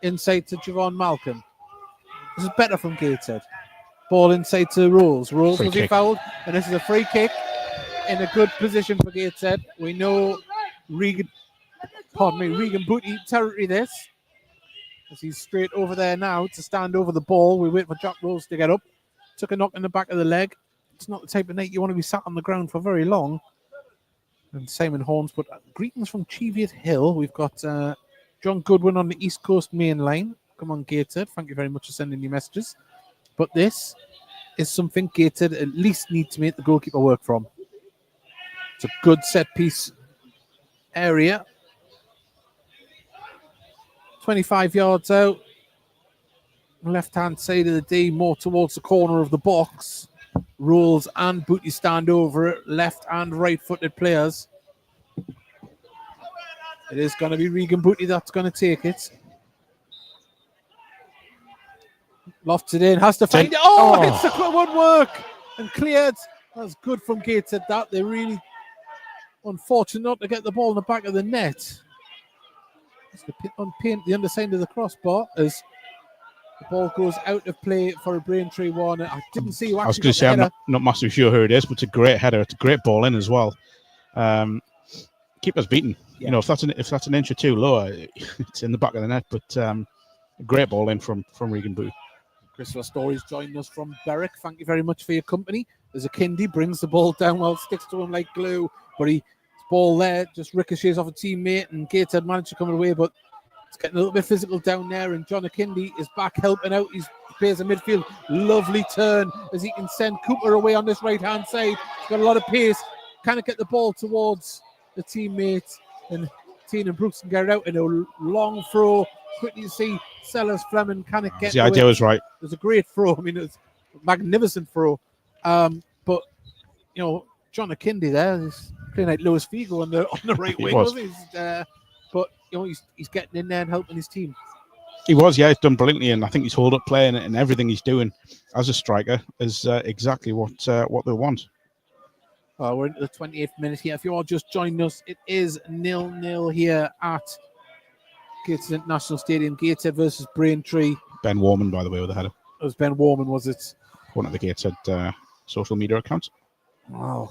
inside to Javon Malcolm. This is better from Gateshead. Ball inside to Rolls. Rolls will be fouled, and this is a free kick in a good position for Gateshead. We know Regan Booty territory this. As he's straight over there now to stand over the ball. We wait for Jack Rolls to get up. Took a knock in the back of the leg. It's not the type of night you want to be sat on the ground for very long. And Simon Horns, but greetings from Cheviot Hill. We've got John Goodwin on the East Coast main line. Come on, Gateshead. Thank you very much for sending your messages. But this is something Gateshead at least need to make the goalkeeper work from. It's a good set piece area. 25 yards out. Left-hand side of the D, more towards the corner of the box. Rolls and Booty stand over it. Left and right-footed players. It is going to be Regan Booty that's going to take it. Lofts it in, has to find it. Hits the club, won't work. And cleared. That's good from Gateshead. That they really unfortunate not to get the ball in the back of the net. It's the underside of the crossbar as the ball goes out of play for a Braintree one. I didn't see you actually. I was going to say, I'm not massively sure who it is, but it's a great header. It's a great ball in as well. Keeper's beaten. Yeah. If that's an inch or two lower, it's in the back of the net. But a great ball in from Regan Booty. Christopher Story's joining us from Berwick. Thank you very much for your company. There's a Kindy, brings the ball down well, sticks to him like glue, but his ball there just ricochets off a teammate, and Gateshead managed to come away, but it's getting a little bit physical down there, and John Akindi is back helping out. He plays a midfield. Lovely turn as he can send Cooper away on this right-hand side. He's got a lot of pace. Kind of get the ball towards the teammates, and Tyne and Brooks can get it out in a long throw. Quickly see Sellers Fleming kind of get the idea was right. It was a great throw. I mean, it's a magnificent throw. But John Akindi there is playing like Lewis Figo on the right wing, wasn't he? But he's getting in there and helping his team. He was, yeah. He's done brilliantly, and I think his hold-up play and everything he's doing as a striker is exactly what they want. We're into the 28th minute here. If you are just joining us, it is 0-0 here at Gateshead International Stadium. Gateshead versus Braintree. Ben Warman, by the way, with the header. It was Ben Warman, was it? One of the Gateshead social media accounts. Wow.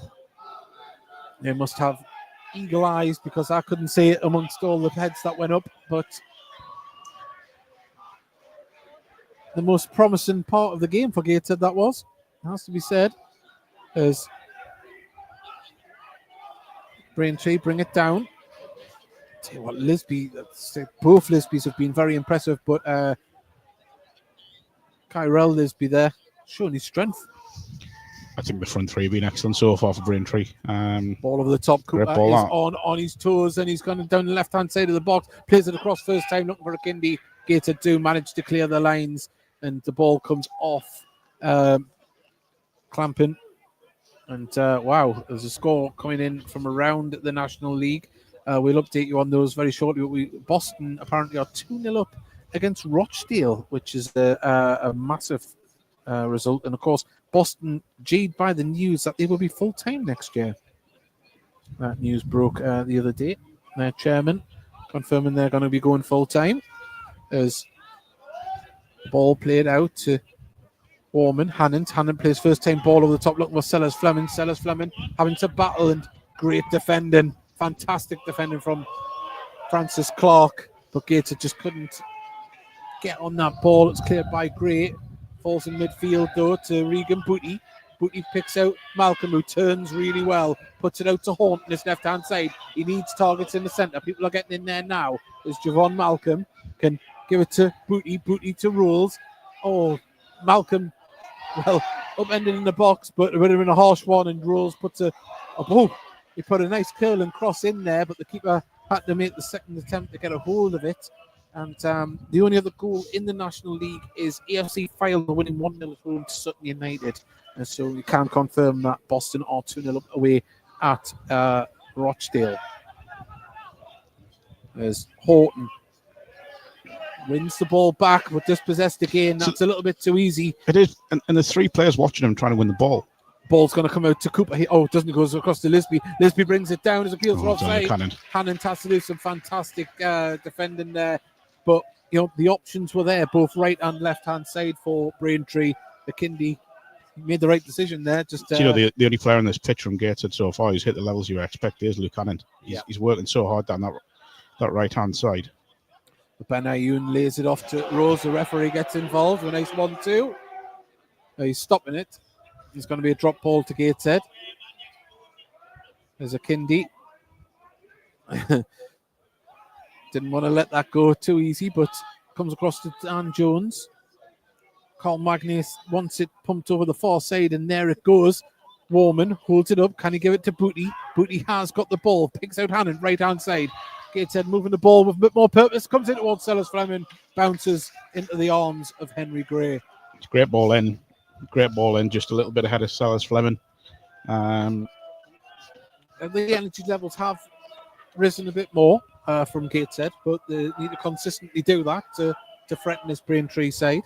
They must have eagle eyes because I couldn't see it amongst all the heads that went up. But the most promising part of the game for Gateshead, that was. It has to be said. As Braintree bring it down. Tell you what, both Lisbys have been very impressive, but Kyrell Lisby there, showing his strength. I think the front three have been excellent so far for Braintree. Ball over the top. Cooper is ball out. on his toes, and he's gone down the left-hand side of the box. Plays it across first time, looking for a Kindy. Gateshead do manage to clear the lines, and the ball comes off Clamping. And wow, there's a score coming in from around the National League. We'll update you on those very shortly. Boston apparently are 2-0 up against Rochdale, which is a massive result. And of course, Boston G'd by the news that they will be full-time next year. That news broke the other day. Their chairman confirming they're going to be going full-time. As the ball played out to Warman. Hannon plays first-time ball over the top, looking for Sellers Fleming. Sellers Fleming having to battle, and great defending. Fantastic defending from Francis Clark. But Gateshead just couldn't get on that ball. It's cleared by Gray. Falls in midfield, though, to Regan Booty. Booty picks out Malcolm, who turns really well. Puts it out to Haunt on his left-hand side. He needs targets in the centre. People are getting in there now. As Javon Malcolm can give it to Booty. Booty to Rules. Oh, Malcolm, well, upended in the box, but it would have been a harsh one, and Rules puts he put a nice curl and cross in there, but the keeper had to make the second attempt to get a hold of it. And the only other goal in the National League is AFC Fylde winning 1-0 at home to Sutton United. And so we can confirm that Boston are 2-0 up away at Rochdale. As Horton wins the ball back, but dispossessed again. That's a little bit too easy. It is, and there's three players watching him trying to win the ball. Ball's going to come out to Cooper. It doesn't go across to Lisby. Lisby brings it down as appeals for offside. Hannon has to do some fantastic defending there. But, the options were there, both right and left-hand side for Braintree. The Kindy made the right decision there. The only player on this pitch from Gateshead so far who's hit the levels you expect is Luke Hannon. He's working so hard down that right-hand side. Ben Ayoun lays it off to Rose. The referee gets involved. A nice 1-2. He's stopping it. There's going to be a drop ball to Gateshead. There's a Kindy. Didn't want to let that go too easy, but comes across to Dan Jones. Carl Magnus wants it pumped over the far side, and there it goes. Warman holds it up. Can he give it to Booty? Booty has got the ball. Picks out Hannon, right-hand side. Gateshead moving the ball with a bit more purpose. Comes in towards Sellers Fleming. Bounces into the arms of Henry Gray. It's a great ball in. Just a little bit ahead of Sellers Fleming. The energy levels have risen a bit more from Gateshead, but they need to consistently do that to threaten this Braintree side.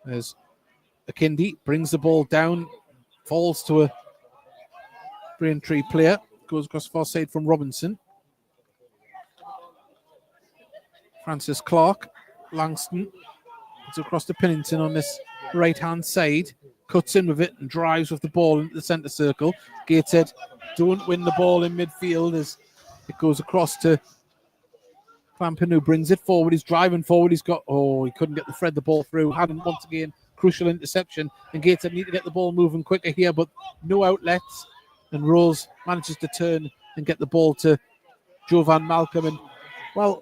There's Akindi, brings the ball down, falls to a Braintree player, goes across far side from Robinson. Francis Clark, Langston, it's across to Pennington on this right-hand side, cuts in with it and drives with the ball into the centre circle. Gateshead don't win the ball in midfield as it goes across to Clampin, who brings it forward. He's driving forward. He couldn't get the ball through. Hadn't once again crucial interception, and Gateshead need to get the ball moving quicker here, but no outlets. And Rose manages to turn and get the ball to Jovan Malcolm. And to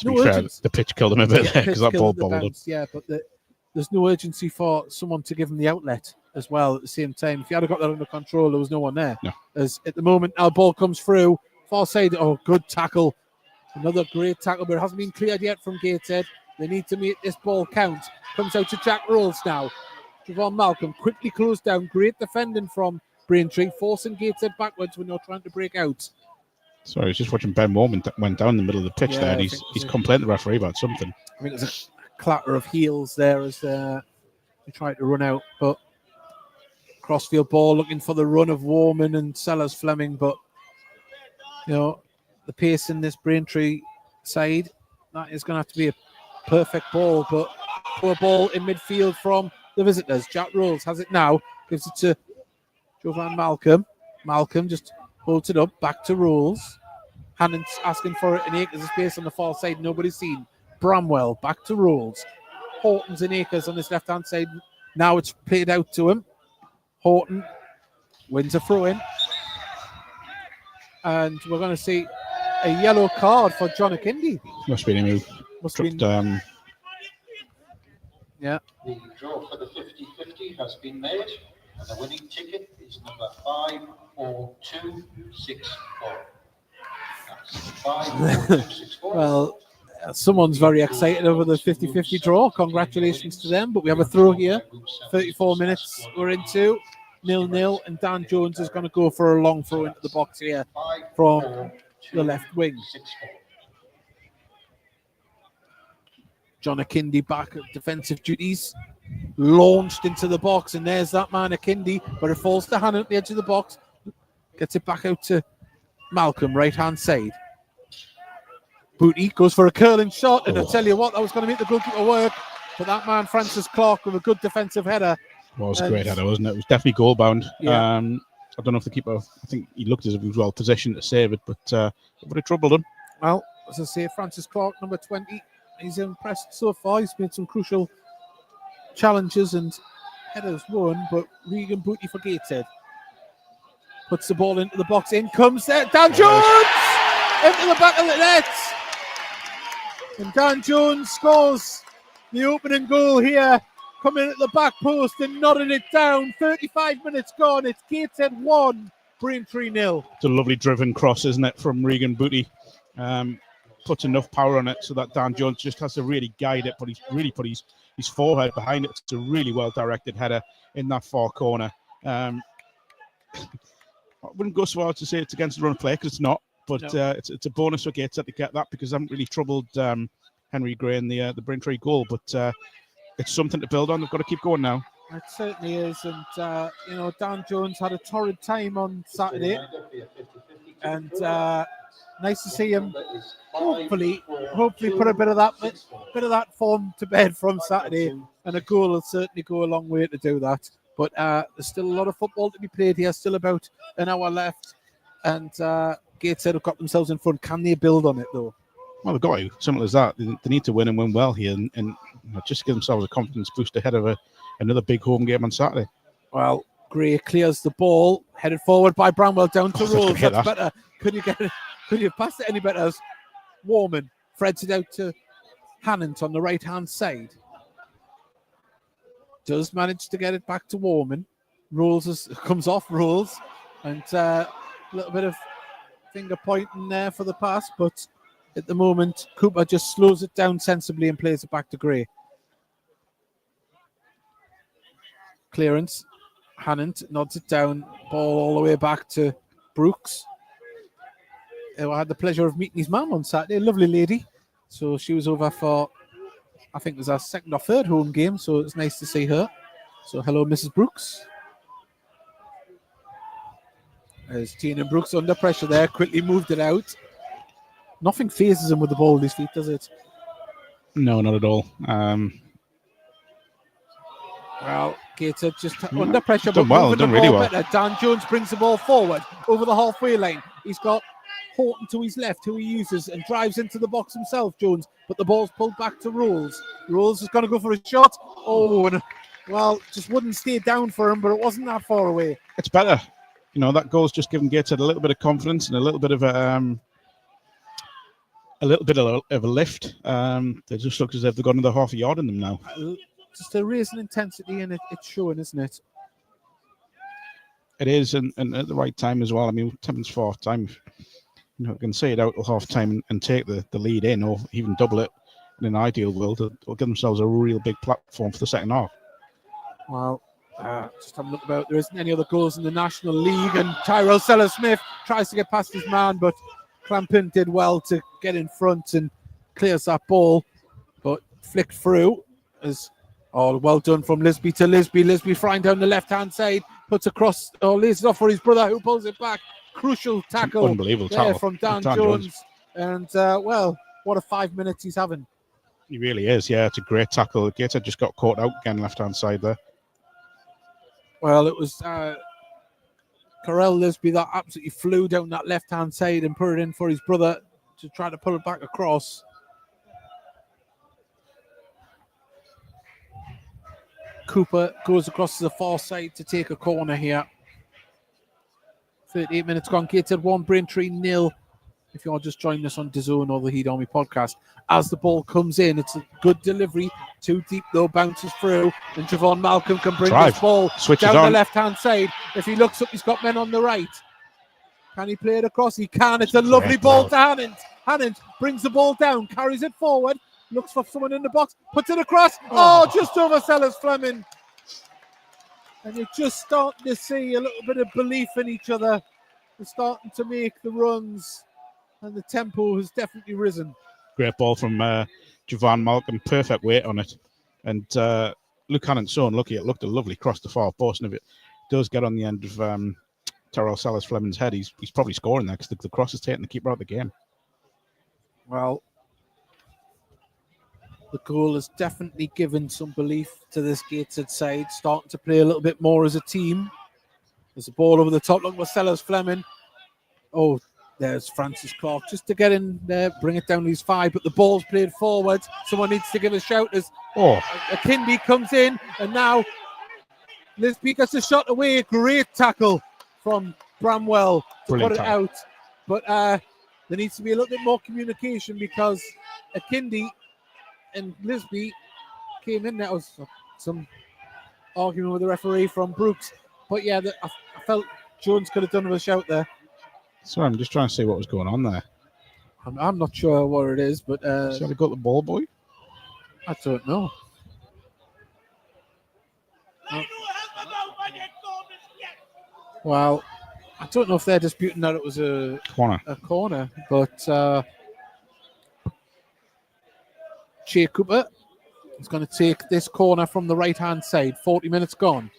be fair, the pitch killed him a bit there because that ball bobbled up. Yeah, but there's no urgency for someone to give him the outlet as well at the same time. If you had got that under control, there was no one there. No. As at the moment, now ball comes through. Far side, good tackle. Another great tackle, but it hasn't been cleared yet from Gateshead. They need to make this ball count. Comes out to Jack Rolls now. Javon Malcolm quickly closed down. Great defending from Braintree, forcing Gateshead backwards when they're trying to break out. Sorry, I was just watching Ben Warman went down the middle of the pitch there, and he's complained to the referee about something. I think there's a clatter of heels there as they tried to run out, but crossfield ball looking for the run of Warman and Sellers Fleming, but the pace in this Braintree side. That is going to have to be a perfect ball, but poor ball in midfield from the visitors. Jack Rolls has it now, gives it to Jovan Malcolm. Malcolm just holds it up, back to Rolls. Hannon's asking for it in acres of space on the far side, nobody's seen. Bramwell back to Rolls. Horton's in acres on this left-hand side. Now it's played out to him. Horton wins a throw-in. And we're going to see a yellow card for John Akindi. Must be him who dropped, yeah. The draw for the 50-50 has been made, and the winning ticket is number 54264. That's 54264. Well, someone's very excited over the 50-50 draw. Congratulations to them. But we have a throw here. 34 minutes we're into. 0-0, and Dan Jones is going to go for a long throw into the box here from the left wing. John Akindi back at defensive duties, launched into the box, and there's that man Akindi, but it falls to Hannon at the edge of the box, gets it back out to Malcolm, right hand side. Booty goes for a curling shot, and I tell you what, that was going to make the goalkeeper work, but that man Francis Clark with a good defensive header. Was a great header, wasn't it? It was definitely goal bound. Yeah. I don't know if the keeper, I think he looked as if he was well positioned to save it, but it would have troubled him. Well, as I say, Francis Clark, number 20, he's impressed so far. He's made some crucial challenges and headers won, but Regan Booty for Gateshead puts the ball into the box. In comes Dan Jones into the back of the net, and Dan Jones scores the opening goal here, coming at the back post and nodding it down. 35 minutes gone. It's Gateshead 1, Braintree 0. It's a lovely driven cross, isn't it, from Regan Booty. Puts enough power on it so that Dan Jones just has to really guide it, but he's really put his forehead behind it. It's a really well directed header in that far corner. I wouldn't go so far as to say it's against the run of play, because it's not, but no. It's a bonus for Gateshead to get that, because I haven't really troubled Henry Gray in the Braintree goal, but it's something to build on. They've got to keep going now. It certainly is, and Dan Jones had a torrid time on Saturday, and nice to see him hopefully put a bit of that form to bed from Saturday, and a goal will certainly go a long way to do that. But there's still a lot of football to be played here. Still about an hour left, and Gateshead have got themselves in front. Can they build on it though? Well, they've got to. Simple as that. They need to win and win well here, and just give themselves a confidence boost ahead of another big home game on Saturday. Well, Gray clears the ball, headed forward by Bramwell down to Rolls. That's better. Could you pass it any better? Warman threads it out to Hannant on the right-hand side. Does manage to get it back to Warman. Comes off Rolls, and a little bit of finger pointing there for the pass, but at the moment, Cooper just slows it down sensibly and plays it back to Gray. Clearance. Hannant nods it down. Ball all the way back to Brooks. I had the pleasure of meeting his mum on Saturday. A lovely lady. So she was over for, I think it was our second or third home game. So it's nice to see her. So hello, Mrs. Brooks. There's Tyne and Brooks under pressure there. Quickly moved it out. Nothing phases him with the ball at his feet, does it? No, not at all. Well, Gateshead just under pressure, but moving the ball really well. Better. Dan Jones brings the ball forward over the halfway line. He's got Horton to his left, who he uses and drives into the box himself, Jones. But the ball's pulled back to Rolls. Rolls is going to go for a shot. Just wouldn't stay down for him, but it wasn't that far away. It's better. That goal's just given Gateshead a little bit of confidence and a little bit of a lift. They just look as if they've got another half a yard in them now. Just a raising intensity, and it's showing, isn't it? It is, and at the right time as well. I mean, 10 minutes for half time, can say it out till half time and take the lead in, or even double it. In an ideal world, they'll give themselves a real big platform for the second half. Well, just have a look about. There isn't any other goals in the National League, and Tyrell Sellers-Smith tries to get past his man, but Clampin did well to get in front and clears that ball, but flicked through. Well done from Lisby to Lisby. Lisby flying down the left-hand side, puts across, lays it off for his brother, who pulls it back. Crucial tackle. Unbelievable tackle from Dan Jones. And, what what a 5 minutes he's having. He really is. Yeah, it's a great tackle. Gateshead just got caught out again, left-hand side there. Well, it was Carell Lisby that absolutely flew down that left-hand side and put it in for his brother to try to pull it back across. Cooper goes across to the far side to take a corner here. 38 minutes gone. Gateshead 1, Braintree 0. If you're just joining us on DAZN or the Heat Army podcast, as the ball comes in, it's a good delivery. Too deep though, bounces through, and Javon Malcolm can bring this ball switches down on the left-hand side. If he looks up, he's got men on the right. Can he play it across? He can. It's a lovely ball to Hannant. Hannant brings the ball down, carries it forward, looks for someone in the box, puts it across. Oh, just over Sellers Fleming. And you're just starting to see a little bit of belief in each other. They're starting to make the runs, and the tempo has definitely risen. Great ball from Javon Malcolm, perfect weight on it. And Luke Hannant's so unlucky. It looked a lovely cross to far post, and if it does get on the end of Terrell Sellers Fleming's head, he's probably scoring there because the cross is taking the keeper out of the game. Well, the goal has definitely given some belief to this Gateshead side, starting to play a little bit more as a team. There's a ball over the top. Look for Sellers Fleming. Oh, there's Francis Clark just to get in there, bring it down to his 5, but the ball's played forward. Someone needs to give a shout as Akindi comes in, and now Lisby gets a shot away. Great tackle from Bramwell to Brilliant put it tackle. out. But there needs to be a little bit more communication because Akindi and Lisby came in. That was some argument with the referee from Brooks. But yeah, I felt Jones could have done with a shout there. Sorry, I'm just trying to see what was going on there. I'm not sure what it is, but So they got the ball, boy? I don't know. Well, I don't know if they're disputing that it was a corner, but Shea Cooper is going to take this corner from the right-hand side. 40 minutes gone.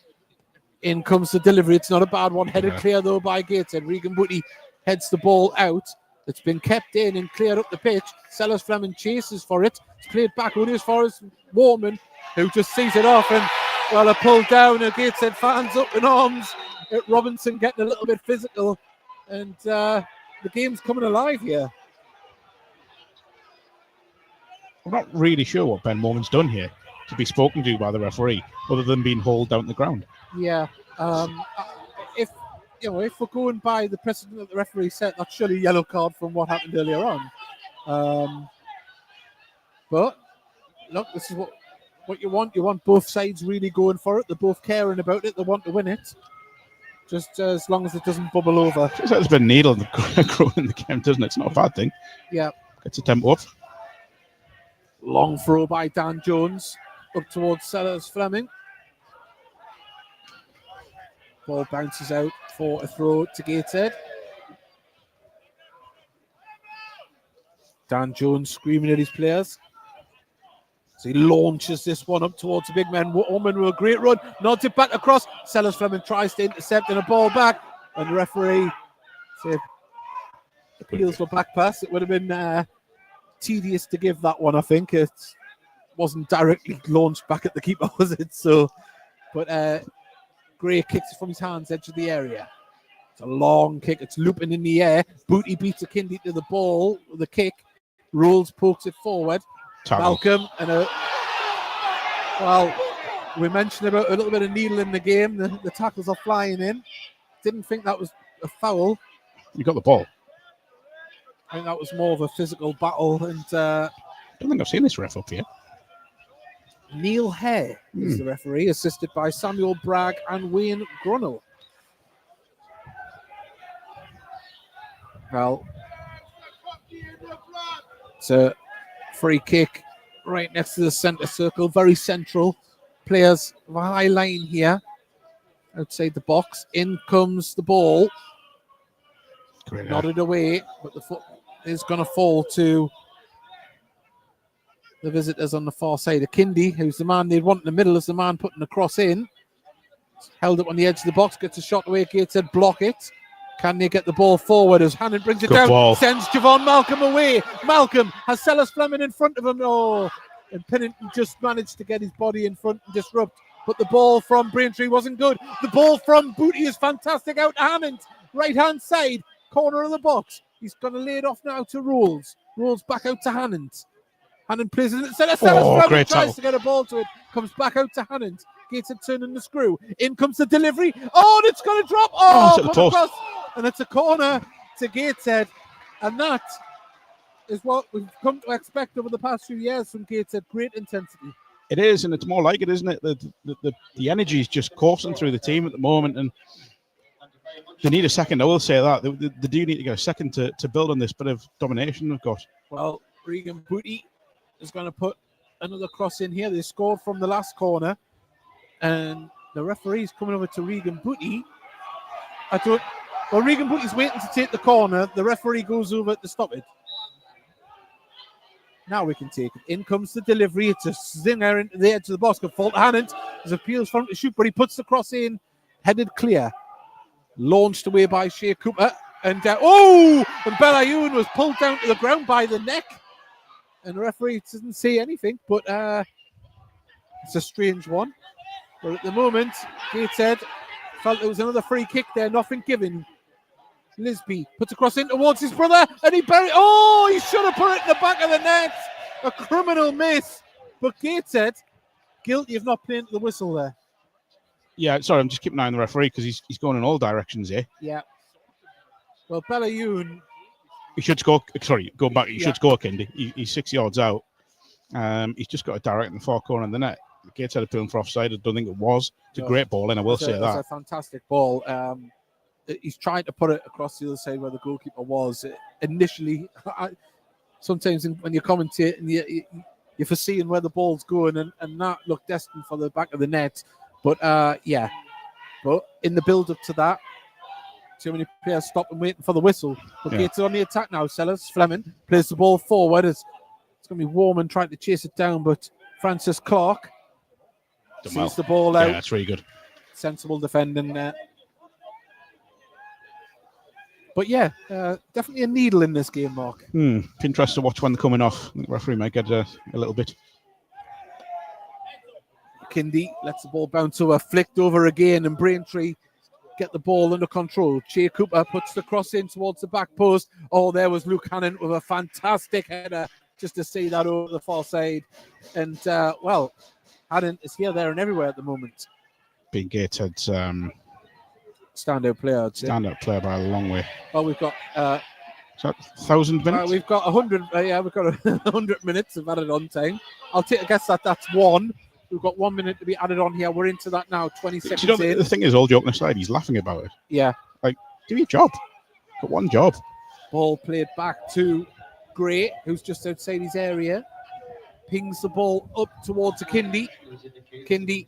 In comes the delivery. It's not a bad one. Headed clear, though, by Gateshead. Regan Booty heads the ball out. It's been kept in and cleared up the pitch. Sellers Fleming chases for it. It's played back only as far as Warman, who just sees it off. And, well, a pull down. And Gateshead fans up in arms. Robinson getting a little bit physical. And the game's coming alive here. I'm not really sure what Ben Morgan's done here to be spoken to by the referee, other than being hauled down the ground. Yeah. If we're going by the precedent that the referee set, that's surely a yellow card from what happened earlier on. But look, this is what you want. You want both sides really going for it. They're both caring about it. They want to win it. Just as long as it doesn't bubble over. Feels like there's been a needle growing in the game, doesn't it? It's not a bad thing. Yeah. Gets the tempo up. Long throw by Dan Jones up towards Sellers Fleming. Ball bounces out for a throw to Gateshead. Dan Jones screaming at his players. So he launches this one up towards the big man. Woman with a great run. Nods it back across. Sellers Fleming tries to intercept and a ball back. And the referee appeals for back pass. It would have been tedious to give that one, I think. It wasn't directly launched back at the keeper, was it? So, but Gray kicks it from his hands, edge of the area. It's a long kick. It's looping in the air. Booty beats Akindi to the ball with a kick. Rolls, pokes it forward. Malcolm and we mentioned about a little bit of needle in the game. The tackles are flying in. Didn't think that was a foul. You got the ball. I think that was more of a physical battle. And I don't think I've seen this ref up here. Neil Hare is the referee, assisted by Samuel Bragg and Wayne Grunnell. Well, it's a free kick right next to the centre circle, very central. Players of a high line here outside the box. In comes the ball. Nodded away, but the foot is going to fall to the visitors on the far side. Akindi, who's the man they'd want in the middle, is the man putting the cross in. Held up on the edge of the box, gets a shot away. Gateshead block it. Can they get the ball forward as Hannon brings it Good down, ball. sends Javon Malcolm away. Malcolm has Sellers Fleming in front of him. Oh, and Pennington just managed to get his body in front and disrupt. But the ball from Braintree wasn't good. The ball from Booty is fantastic out to Hammond. Right-hand side, corner of the box. He's going to lay it off now to Rolls. Rolls back out to Hannant. Hannant plays it. Sellers Fleming great tries tackle. to get a ball to it. Comes back out to Hannant. Gateshead turning the screw. In comes the delivery. Oh, and it's going to drop. Oh, Oh, it's at the put post. across. And it's a corner to Gateshead. And that is what we've come to expect over the past few years from Gateshead. Great intensity. It is, and it's more like it, isn't it? The energy is just coursing through the team at the moment, and they need a second. I will say that. They do need to get a second to build on this bit of domination they've got. Well, Regan Booty is going to put another cross in here. They scored from the last corner. And the referee's coming over to Regan Booty. Well, Regan Booty's waiting to take the corner. The referee goes over to stop it. Now we can take it. In comes the delivery. It's a zinger into the edge of the box. Good fault. Hannant. There's appeals for him to shoot, but he puts the cross in. Headed clear. Launched away by Shea Cooper. And and Bellayoun was pulled down to the ground by the neck. And the referee doesn't say anything, but it's a strange one. But at the moment, Gateshead felt there was another free kick there, nothing given. Lisby puts a cross in towards his brother, and he buried. Oh, he should have put it in the back of the net. A criminal miss. But Gateshead, guilty of not playing to the whistle there. Yeah, sorry, I'm just keeping an eye on the referee because he's going in all directions here. Yeah. Well, Bellayoun. He should score. Sorry, go back. He Yeah. should score, Kendi. He's 6 yards out. He's just got a direct in the far corner of the net. Gateshead appealing for offside. I don't think it was. It's a great ball, and I will say It's that. a fantastic ball. He's trying to put it across the other side where the goalkeeper was. Initially, sometimes when you commentate and you're foreseeing where the ball's going, and that looked destined for the back of the net. But yeah, but in the build-up to that, too many players stopping waiting for the whistle. But Gateshead on the attack now. Sellers Fleming plays the ball forward. It's going to be Warman trying to chase it down, but Francis Clark sees the ball out. Yeah, that's really good. Sensible defending there. But yeah, definitely a needle in this game, Mark. Interested to watch when they're coming off. I think the referee might get a little bit. Kindy lets the ball bounce over, flicked over again, and Braintree get the ball under control. Shea Cooper puts the cross in towards the back post. Oh, there was Luke Hannon with a fantastic header just to see that over the far side. And, well, Hannon is here, there, and everywhere at the moment. Being Gateshead's standout player, I'd say. Standout player by a long way. Well, we've got... Is that 1,000 minutes? we've got 100. We've got 100 minutes of added on time. I'll guess that's one. We've got 1 minute to be added on here. We're into that now. 20 seconds Do you know, in. the thing is, all joking aside, he's laughing about it. Yeah. Like, do your job. Got one job. Ball played back to Gray, who's just outside his area. Pings the ball up towards Kindy. Kindy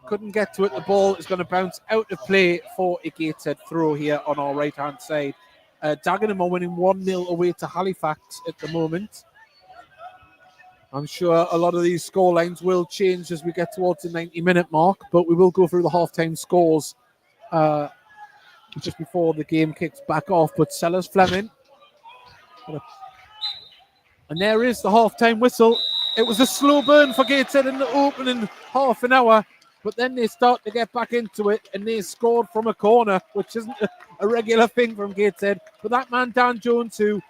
couldn't get to it. The ball is going to bounce out of play for a Gateshead throw here on our right-hand side. Dagenham are winning 1-0 away to Halifax at the moment. I'm sure a lot of these scorelines will change as we get towards the 90-minute mark, but we will go through the half-time scores just before the game kicks back off. But Sellers Fleming. And there is the half-time whistle. It was a slow burn for Gateshead in the opening half an hour, but then they start to get back into it, and they scored from a corner, which isn't a regular thing from Gateshead. But that man, Dan Jones, who,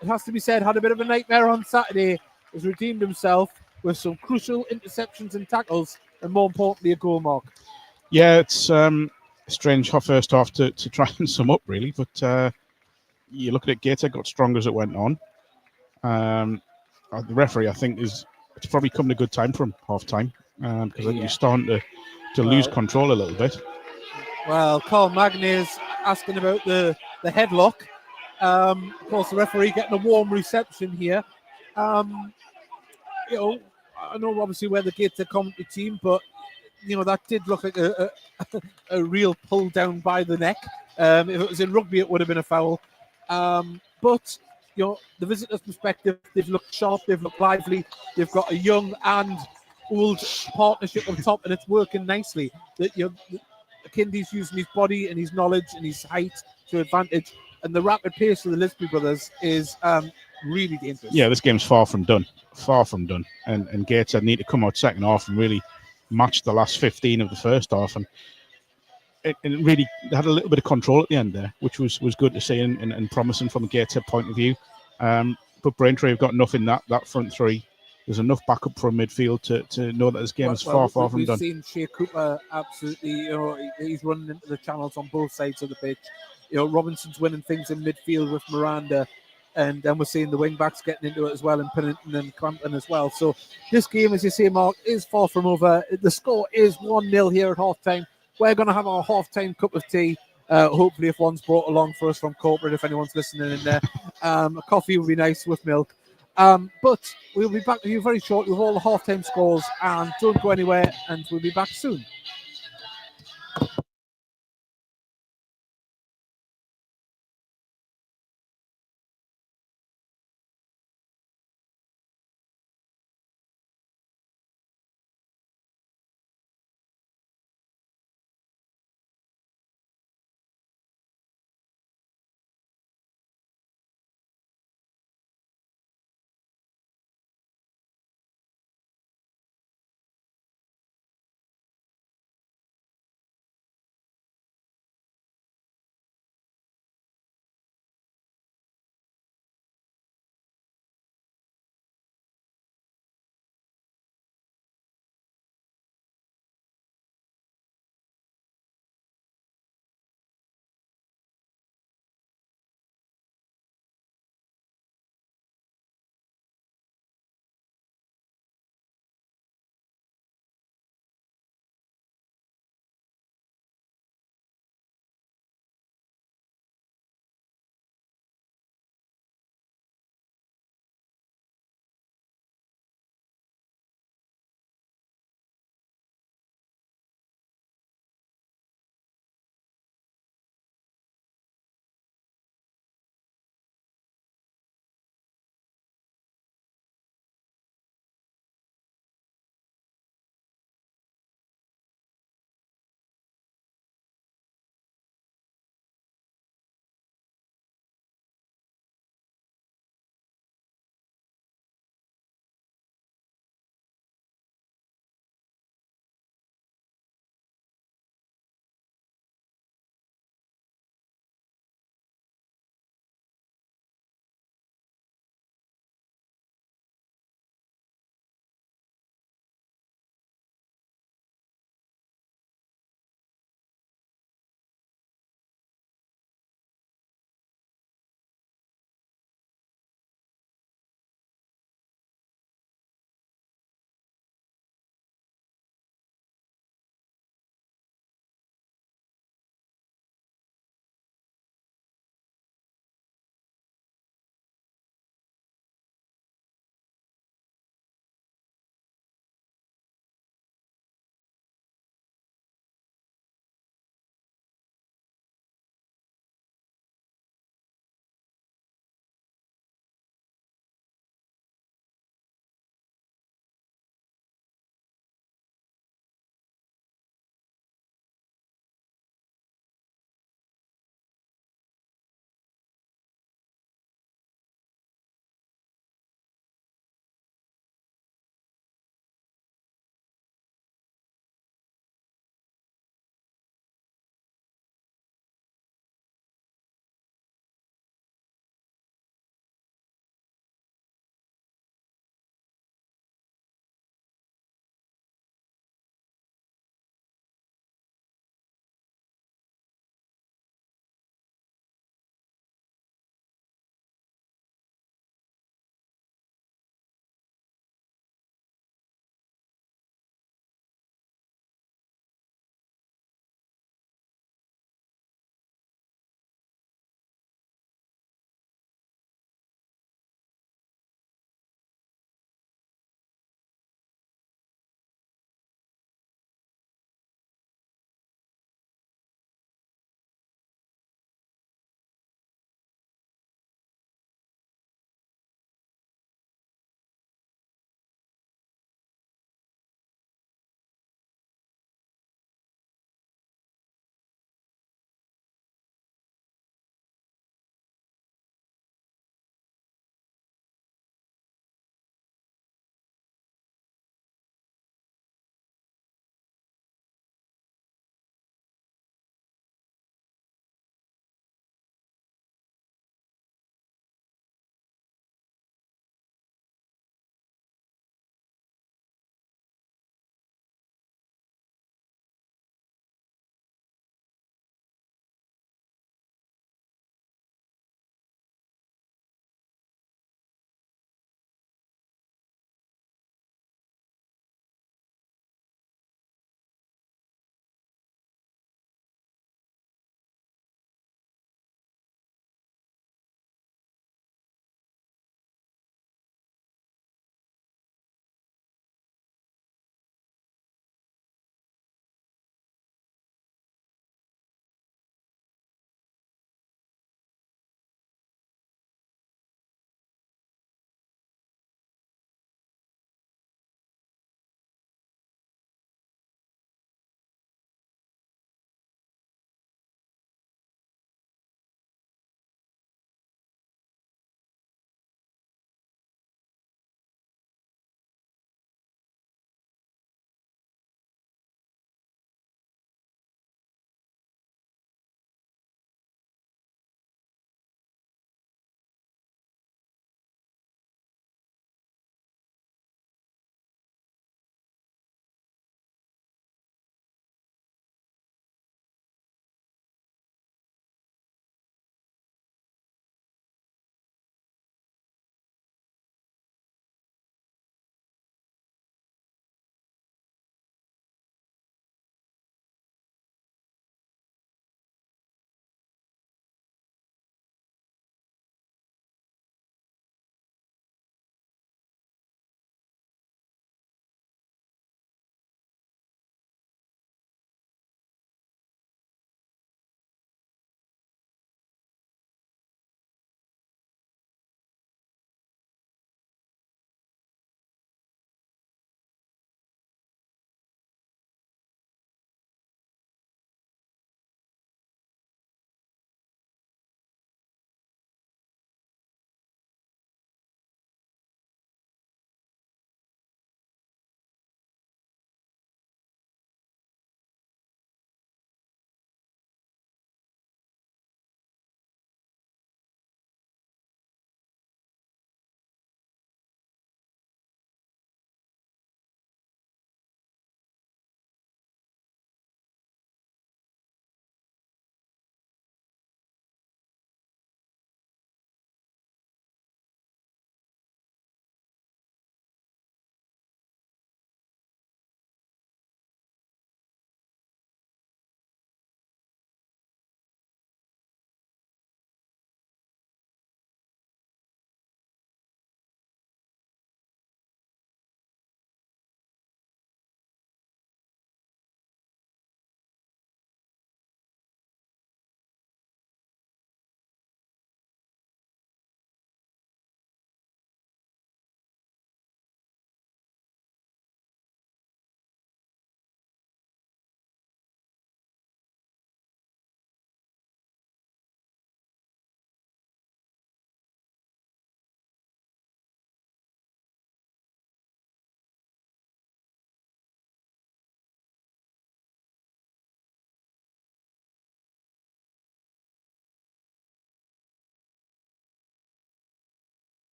it has to be said, had a bit of a nightmare on Saturday, has redeemed himself with some crucial interceptions and tackles, and more importantly, a goal, Mark. Yeah, it's a strange first half to try and sum up, really. But you look at it, Gateshead got stronger as it went on. The referee, I think, it's probably come at a good time for him, half-time, because I think he's starting to lose control a little bit. Well, Carl Magny is asking about the headlock. Of course, the referee getting a warm reception here. You know, I know obviously where the Gateshead commentary team, but you know that did look like a real pull down by the neck. If it was in rugby, it would have been a foul. But you know, the visitors' perspective, they've looked sharp, they've looked lively, they've got a young and old partnership on top, and it's working nicely. That the McKinley's using his body and his knowledge and his height to advantage, and the rapid pace of the Lisby brothers is really dangerous. Yeah, this game's far from done. Far from done. And Gateshead need to come out second half and really match the last 15 of the first half. And it really had a little bit of control at the end there, which was good to see and promising from a Gateshead point of view. But Braintree have got enough in that front three. There's enough backup from midfield to know that this game is far from we've done. seen Shea Cooper absolutely, he's running into the channels on both sides of the pitch. Robinson's winning things in midfield with Miranda, and then we're seeing the wing backs getting into it as well, and Pennington and Clampton as well. So this game, as you say, Mark, is far from over. The score is 1-0 here at half time. We're going to have our half time cup of tea. Hopefully, if one's brought along for us from corporate, if anyone's listening in there, a coffee would be nice with milk. But we'll be back with you very shortly with all the half-time scores, and don't go anywhere, and we'll be back soon.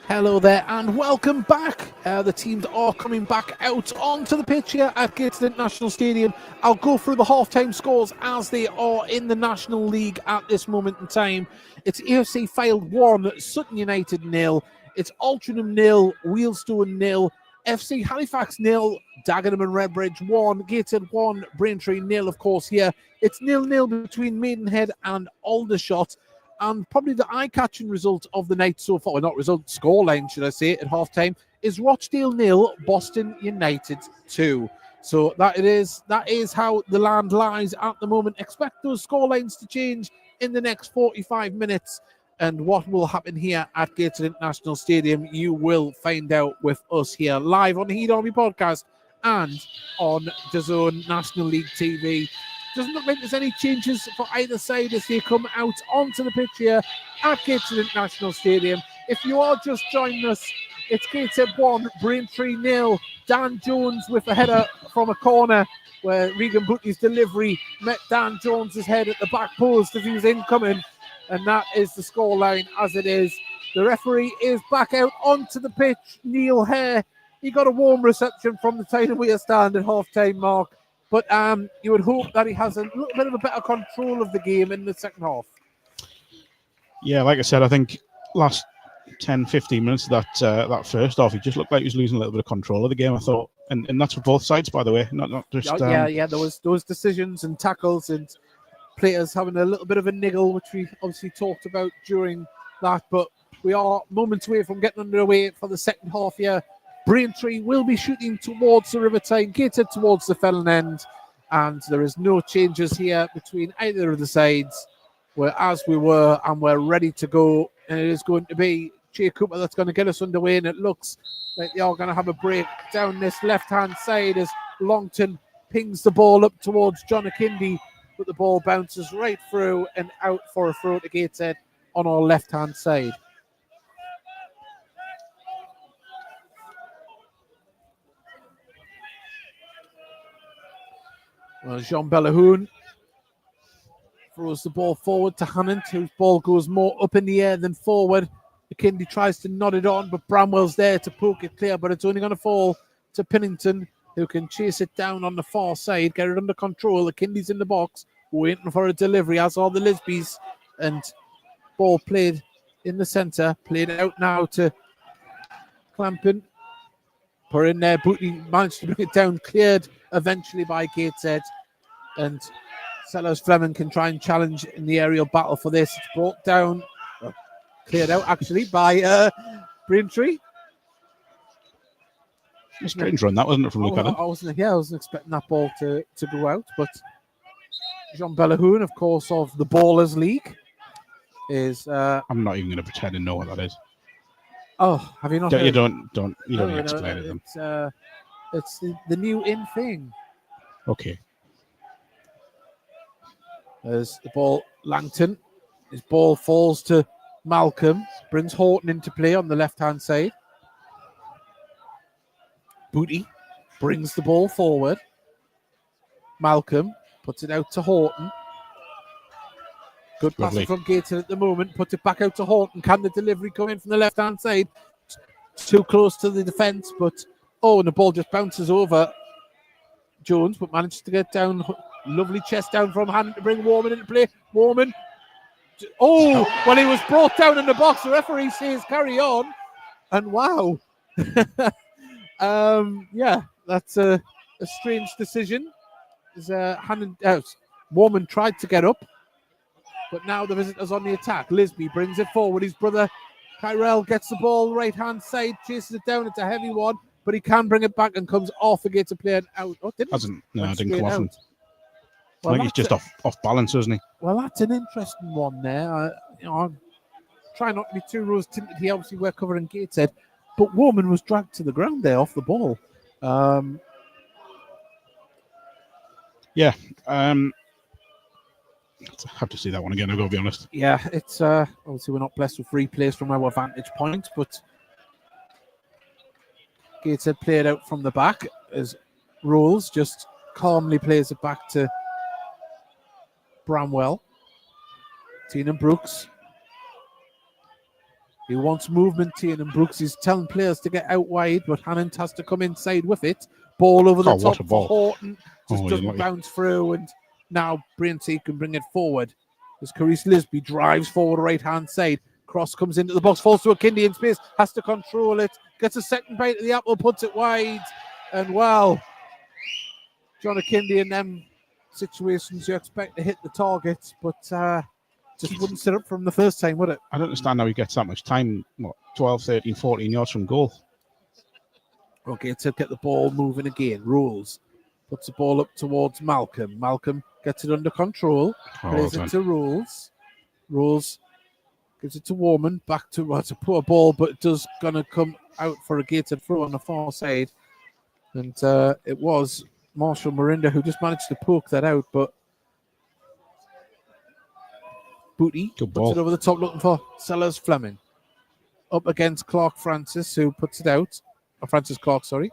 Hello there and welcome back. The teams are coming back out onto the pitch here at Gateshead International Stadium. I'll go through the half-time scores as they are in the National League at this moment in time. It's AFC Fylde 1, Sutton United 0. It's Altrincham 0, Wealdstone 0. FC Halifax 0, Dagenham and Redbridge 1, Gateshead 1, Braintree 0, of course, here. It's 0-0 between Maidenhead and Aldershot. And probably the eye-catching result of the night so far, not result, scoreline, should I say, at half-time, is Rochdale 0, Boston United 2. So that is how the land lies at the moment. Expect those scorelines to change in the next 45 minutes. And what will happen here at Gateshead International Stadium, you will find out with us here live on the Heat Army podcast and on DAZN National League TV. Doesn't look like there's any changes for either side as they come out onto the pitch here at Gateshead International Stadium. If you are just joining us, it's Gateshead 1, Braintree 0. Dan Jones with a header from a corner where Regan Bootley's delivery met Dan Jones's head at the back post as he was incoming. And that is the scoreline as it is. The referee is back out onto the pitch. Neil Hare, he got a warm reception from the Tyne away stand at half-time, Mark. But you would hope that he has a little bit of a better control of the game in the second half. Yeah, like I said, I think last 10, 15 minutes of that first half, he just looked like he was losing a little bit of control of the game, I thought. And that's for both sides, by the way, not just... Yeah, there was those decisions and tackles and players having a little bit of a niggle, which we obviously talked about during that. But we are moments away from getting underway for the second half here. Braintree will be shooting towards the River Tyne, Gateshead towards the Fellon end, and there is no changes here between either of the sides. We're as we were, and we're ready to go. And it is going to be Jay Cooper that's going to get us underway, and it looks like they are going to have a break down this left-hand side as Longton pings the ball up towards John Akindi, but the ball bounces right through and out for a throw to Gateshead on our left-hand side. Well, Jean Bellahoun throws the ball forward to Hannant, whose ball goes more up in the air than forward. McKinley tries to nod it on, but Bramwell's there to poke it clear, but it's only going to fall to Pennington, who can chase it down on the far side, get it under control. McKinley's in the box, waiting for a delivery, as are the Lisbys, and ball played in the centre, played out now to Clampin. Put in there, Booty managed to bring it down, cleared eventually by Gateshead, and Sellers Fleming can try and challenge in the aerial battle for this. It's brought down, cleared out actually by Braintree. A strange run, that wasn't it, from Luke Allen? I wasn't expecting that ball to go out, but Jean Bellahoun, of course, of the Ballers League, is. I'm not even going to pretend to know what that is. Oh, have you not? You don't need to explain it then. It's the new in thing. Okay. There's the ball, Langton. His ball falls to Malcolm, brings Horton into play on the left-hand side. Booty brings the ball forward. Malcolm puts it out to Horton. Good passing from Gateshead at the moment. Puts it back out to Horton. Can the delivery come in from the left-hand side? Too close to the defence, but and the ball just bounces over Jones, but manages to get down. Lovely chest down from Hannant to bring Warman into play. Warman. He was brought down in the box. The referee says carry on. And wow. That's a strange decision. Warman tried to get up, but now the visitors on the attack. Lisby brings it forward. His brother Kyrell gets the ball right hand side, chases it down. It's a heavy one, but he can bring it back and comes off again to play it out. Didn't come off. I think he's just off balance, isn't he? Well, that's an interesting one there. I'm trying not to be too rose tinted here. Obviously, we're covering Gateshead, but Warman was dragged to the ground there off the ball. I have to see that one again, I've got to be honest. Yeah, it's obviously we're not blessed with replays from our vantage point, but Gateshead played out from the back as Rolls just calmly plays it back to Bramwell. Tina Brooks. He wants movement, Tyne and Brooks. He's telling players to get out wide, but Hannant has to come inside with it. Ball over the what top a for ball. Horton. Just Oh, doesn't you're lucky. bounce through, and now Braintree can bring it forward. As Carice Lisby drives forward right-hand side. Cross comes into the box, falls to a Kindy in space, has to control it, gets a second bite of the apple, puts it wide, and well, John Kindy in them situations you expect to hit the target, but just wouldn't sit up from the first time, would it? I don't understand how he gets that much time. What, 12, 13, 14 yards from goal? Okay, to get the ball moving again. Rules. Puts the ball up towards Malcolm. Malcolm gets it under control. Plays it to Rules. Rules gives it to Warman. Back to, well, it's a poor ball, but it does going to come out for a gated throw on the far side. And it was Marshall Marinda who just managed to poke that out, but Booty puts it over the top looking for Sellers Fleming. Up against Clark Francis, who puts it out. Francis Clark, sorry.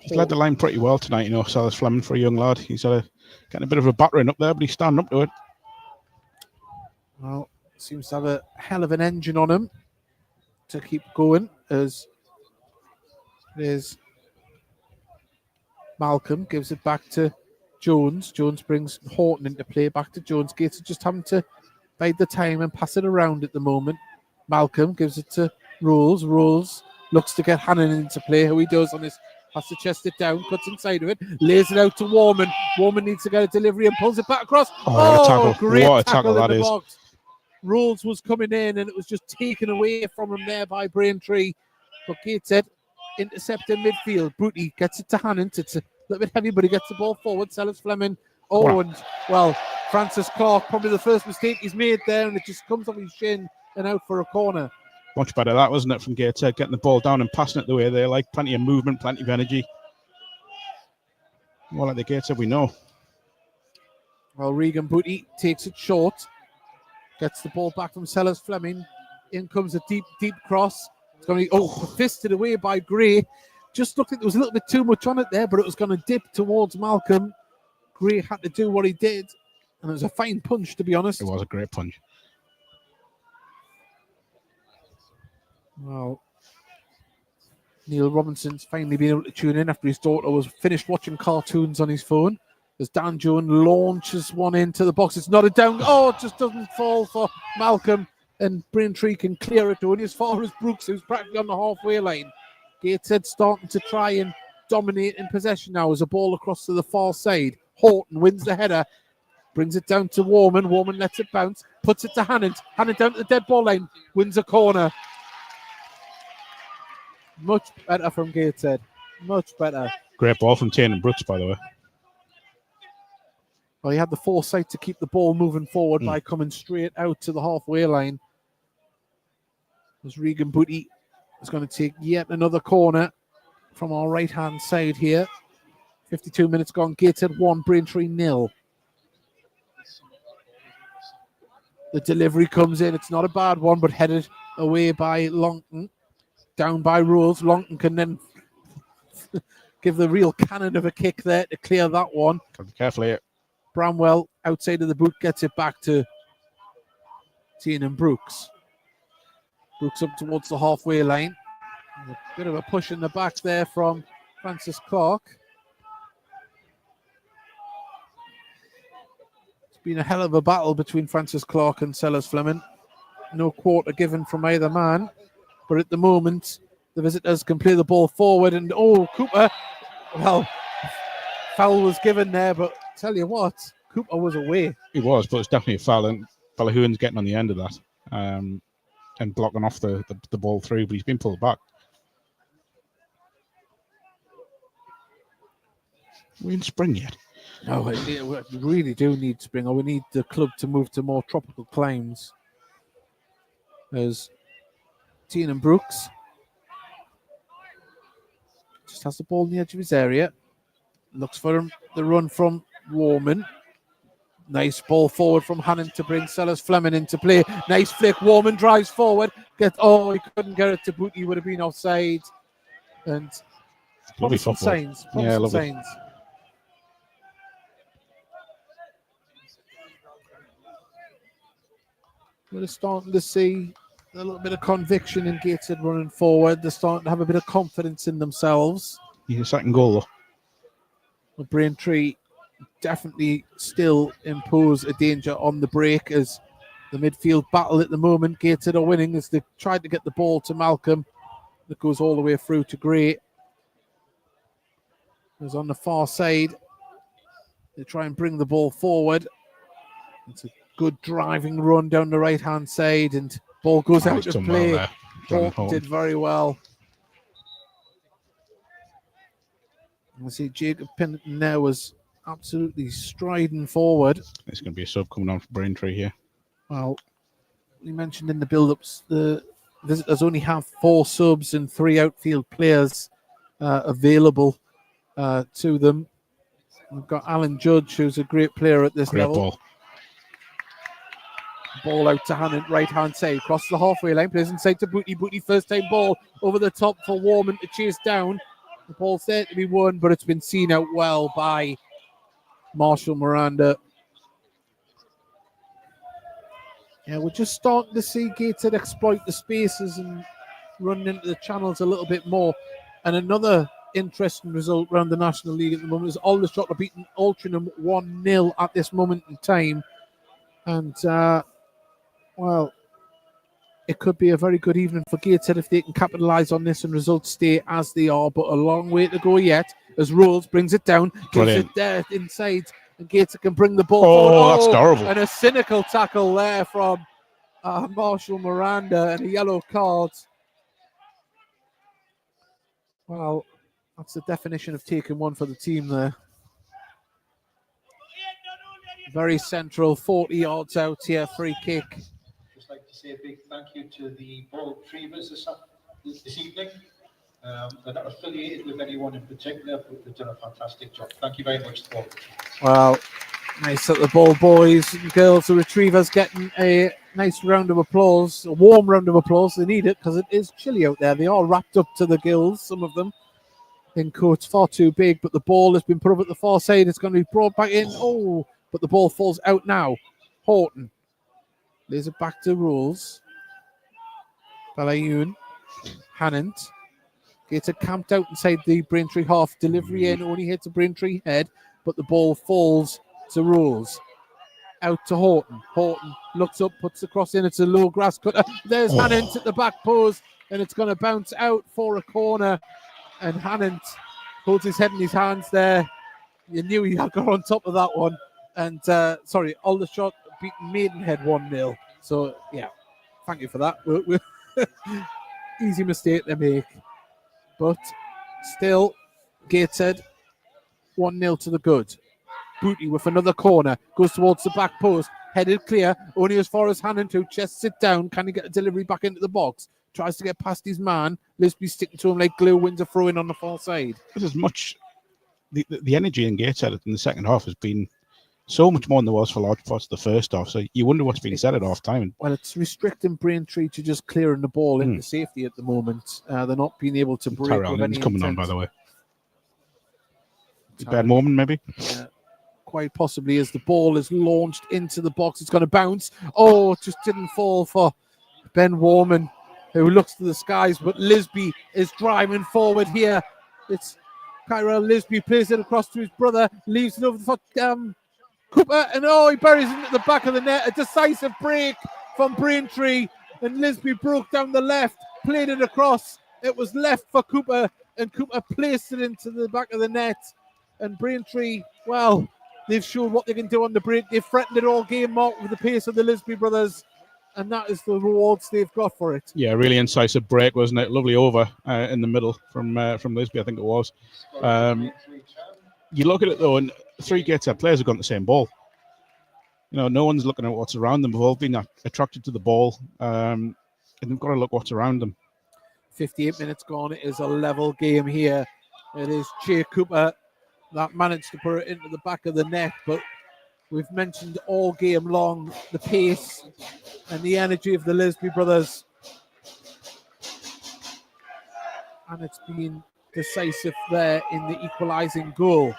He's led the line pretty well tonight, you know, Sellers Fleming, for a young lad. He's getting a bit of a battering up there, but he's standing up to it. Well, seems to have a hell of an engine on him to keep going, as there's Malcolm, gives it back to Jones. Jones brings Horton into play, back to Jones. Gates just having to bide the time and pass it around at the moment. Malcolm gives it to Rules. Rules looks to get Hannon into play. Who he does on his, has to chest it down, cuts inside of it, lays it out to Warman. Warman needs to get a delivery and pulls it back across. What a tackle. Great What a tackle tackle in that the is. box. Rules was coming in and it was just taken away from him there by Braintree. But Gateshead intercepted midfield. Booty gets it to Hannon. It's a little bit heavy, but he gets the ball forward. Sellers Fleming. And well, Francis Clark, probably the first mistake he's made there, and it just comes off his shin and out for a corner. Much better that, wasn't it, from Gateshead, getting the ball down and passing it the way they like. Plenty of movement, plenty of energy. More like the Gateshead we know. Well, Regan Booty takes it short. Gets the ball back from Sellers Fleming. In comes a deep, deep cross. It's going to be fisted away by Gray. Just looked like there was a little bit too much on it there, but it was going to dip towards Malcolm. Gray had to do what he did, and it was a fine punch, to be honest. It was a great punch. Well, Neil Robinson's finally been able to tune in after his daughter was finished watching cartoons on his phone. As Dan Jones launches one into the box. It's not a down. It just doesn't fall for Malcolm. And Braintree can clear it only as far as Brooks, who's practically on the halfway line. Gateshead starting to try and dominate in possession now as a ball across to the far side. Horton wins the header. Brings it down to Warman. Warman lets it bounce. Puts it to Hannant. Hannant down to the dead ball line. Wins a corner. Much better from Gateshead. Much better. Great ball from Tyne and Brooks, by the way. Well, he had the foresight to keep the ball moving forward by coming straight out to the halfway line. As Regan Booty is going to take yet another corner from our right-hand side here. 52 minutes gone. Gateshead 1, Braintree 0. The delivery comes in. It's not a bad one, but headed away by Longton. Down by Rules. Longton can then give the real cannon of a kick there to clear that one. Got to be careful here. Bramwell, outside of the boot, gets it back to Tyne and Brooks. Brooks up towards the halfway line. A bit of a push in the back there from Francis Clark. It's been a hell of a battle between Francis Clark and Sellers Fleming. No quarter given from either man. But at the moment, the visitors can play the ball forward. And Cooper, well, foul was given there, but tell you what, Cooper was away. He was, but it's definitely a foul. And Balahuan's getting on the end of that and blocking off the ball through, but he's been pulled back. We in spring yet? No, we really do need spring, or we need the club to move to more tropical climes. As Tyne and Brooks just has the ball on the edge of his area. Looks for him, the run from Warman. Nice ball forward from Hannon to bring Sellers Fleming into play. Nice flick. Warman drives forward. He couldn't get it to Booty. Would have been offside. And Lovely some football. signs. Yeah, Some lovely. signs. We're starting to see a little bit of conviction in Gateshead running forward. They're starting to have a bit of confidence in themselves. He's a second goal, though. The Braintree definitely still impose a danger on the break as the midfield battle at the moment. Gateshead are winning as they tried to get the ball to Malcolm. That goes all the way through to Gray. As on the far side, they try and bring the ball forward. It's a good driving run down the right-hand side, and ball goes out of play. Well there. Horton did very well. I see Jacob Pennington there was absolutely striding forward. It's going to be a sub coming on for Braintree here. Well, we mentioned in the build-ups the visitors only have 4 subs and 3 outfield players available to them. We've got Alan Judge, who's a great player at this level. Ball out to Hannant, right-hand side, across the halfway line, plays inside to Booty. Booty, first-time ball over the top for Warman to chase down. The ball's there to be won, but it's been seen out well by Marshall Miranda. Yeah, we're just starting to see Gateshead exploit the spaces and run into the channels a little bit more. And another interesting result around the National League at the moment is Aldershot are beating Altrincham 1-0 at this moment in time. And, well, it could be a very good evening for Gateshead if they can capitalise on this and results stay as they are. But a long way to go yet as Rolls brings it down, gives it there inside, and Gateshead can bring the ball forward. That's terrible. And a cynical tackle there from Marshall Miranda and a yellow card. Well, that's the definition of taking one for the team there. Very central, 40 yards out here, free kick. Just like to say a big thank you to the ball retrievers this evening. They're not affiliated with anyone in particular, but they've done a fantastic job. Thank you very much to all. Wow, nice at the ball, boys and girls. The retrievers getting a nice round of applause, a warm round of applause. They need it because it is chilly out there. They are wrapped up to the gills, some of them, in coats far too big, but the ball has been put up at the far side. It's going to be brought back in. Oh, but the ball falls out now. Horton lays it back to Rules. Balayoun, Hannant. Gets it camped out inside the Braintree half. Delivery in, only hits a Braintree head, but the ball falls to Rules. Out to Horton. Horton looks up, puts the cross in. It's a low grass cutter. There's Hannant at the back post, and it's going to bounce out for a corner. And Hannant holds his head in his hands there. You knew he had got on top of that one. And, Aldershot beaten Maidenhead 1-0. So, yeah, thank you for that. Easy mistake to make. But still, Gateshead 1-0 to the good. Booty with another corner. Goes towards the back post. Headed clear. Only as far as Hannant, who chests it down. Can he get a delivery back into the box? Tries to get past his man. Lisby sticking to him like glue. Wins a throw in on the far side. This is much. The energy in Gateshead in the second half has been so much more than there was for large parts of the first half. So you wonder what's being said at half time. Well, it's restricting Braintree to just clearing the ball into safety at the moment. They're not being able to break Tyrone with any coming intent. on, by the way. Bad moment, maybe. Yeah, quite possibly as the ball is launched into the box. It's going to bounce. Oh, it just didn't fall for Ben Warman, who looks to the skies. But Lisby is driving forward here. It's Kyrell Lisby, plays it across to his brother, leaves it over the foot. Cooper, and he buries it into the back of the net. A decisive break from Braintree, and Lisby broke down the left, played it across. It was left for Cooper, and Cooper placed it into the back of the net. And Braintree, well, they've shown what they can do on the break. They've threatened it all game, Mark, with the pace of the Lisby brothers, and that is the rewards they've got for it. Yeah, really incisive break, wasn't it? Lovely over in the middle from Lisby, I think it was. You look at it, though, and 3 Gateshead players have got the same ball. You know, no one's looking at what's around them. They've all been attracted to the ball, and they've got to look what's around them. 58 minutes gone. It is a level game here. It is Che Cooper that managed to put it into the back of the net, but we've mentioned all game long the pace and the energy of the Lisby brothers. And it's been decisive there in the equalising goal.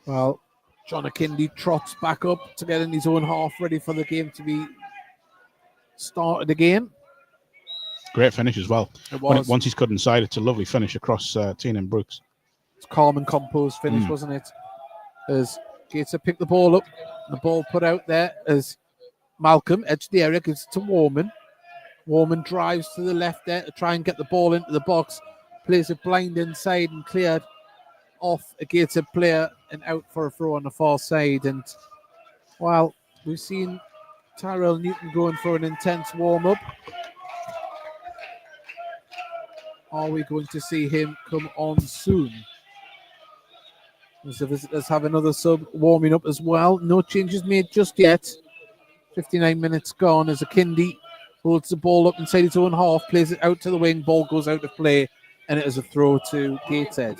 Well, John Akindi trots back up to get in his own half, ready for the game to be started again. Great finish as well. It was. Once he's cut inside, it's a lovely finish across Tyne and Brooks. It's calm and composed finish, wasn't it? As Gateshead picked the ball up, the ball put out there as Malcolm edged the area, gives it to Warman. Warman drives to the left there to try and get the ball into the box, plays it blind inside and cleared off a Gateshead player and out for a throw on the far side. And while we've seen Tyrell Newton going for an intense warm-up, are we going to see him come on soon? As the visitors have another sub warming up as well. No changes made just yet. 59 minutes gone as Akindi holds the ball up inside his own half, plays it out to the wing, ball goes out of play, and it is a throw to Gateshead.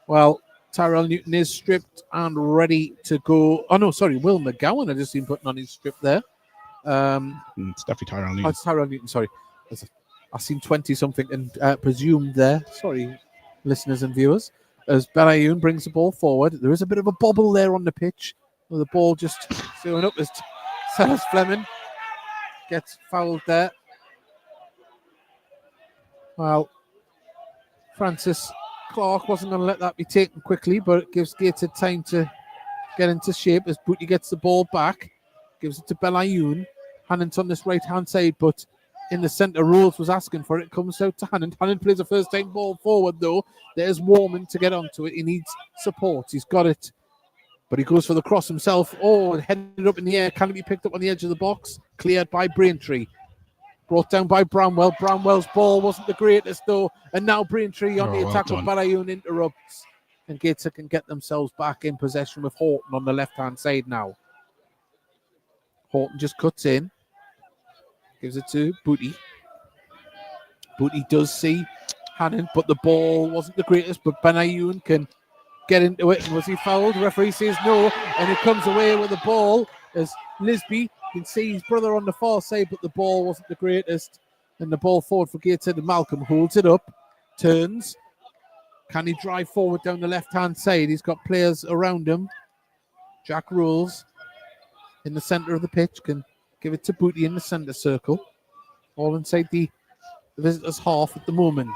Well, Tyrell Newton is stripped and ready to go. Oh, no, sorry, Will McGowan I just seen putting on his strip there. It's definitely Tyrell Newton. Oh, it's Tyrell Newton, sorry. I've seen 20-something and presumed there. Sorry, listeners and viewers. As Benayoun brings the ball forward, there is a bit of a bobble there on the pitch. With the ball just going up as Sellers Fleming gets fouled there. Well, Francis Clark wasn't going to let that be taken quickly, but it gives Gateshead time to get into shape as Booty gets the ball back. Gives it to Benayoun. Hannant's on this right-hand side, but in the centre, Rose was asking for it. It comes out to Hannant. Hannant plays a first-time ball forward, though. There's Warman to get onto it. He needs support. He's got it. But he goes for the cross himself. Oh, and headed up in the air. Can it be picked up on the edge of the box? Cleared by Braintree. Brought down by Bramwell. Bramwell's ball wasn't the greatest, though. And now Braintree on the attack with Benayoun interrupts. And Gateshead can get themselves back in possession with Horton on the left-hand side now. Horton just cuts in. Gives it to Booty. Booty does see Hannant, but the ball wasn't the greatest. But Benayoun can get into it. And was he fouled? The referee says no. And he comes away with the ball as Lisby can see his brother on the far side, but the ball wasn't the greatest. And the ball forward for Gateshead, and Malcolm holds it up, turns. Can he drive forward down the left-hand side? He's got players around him. Jack Rules in the centre of the pitch can give it to Booty in the centre circle. All inside the visitors' half at the moment.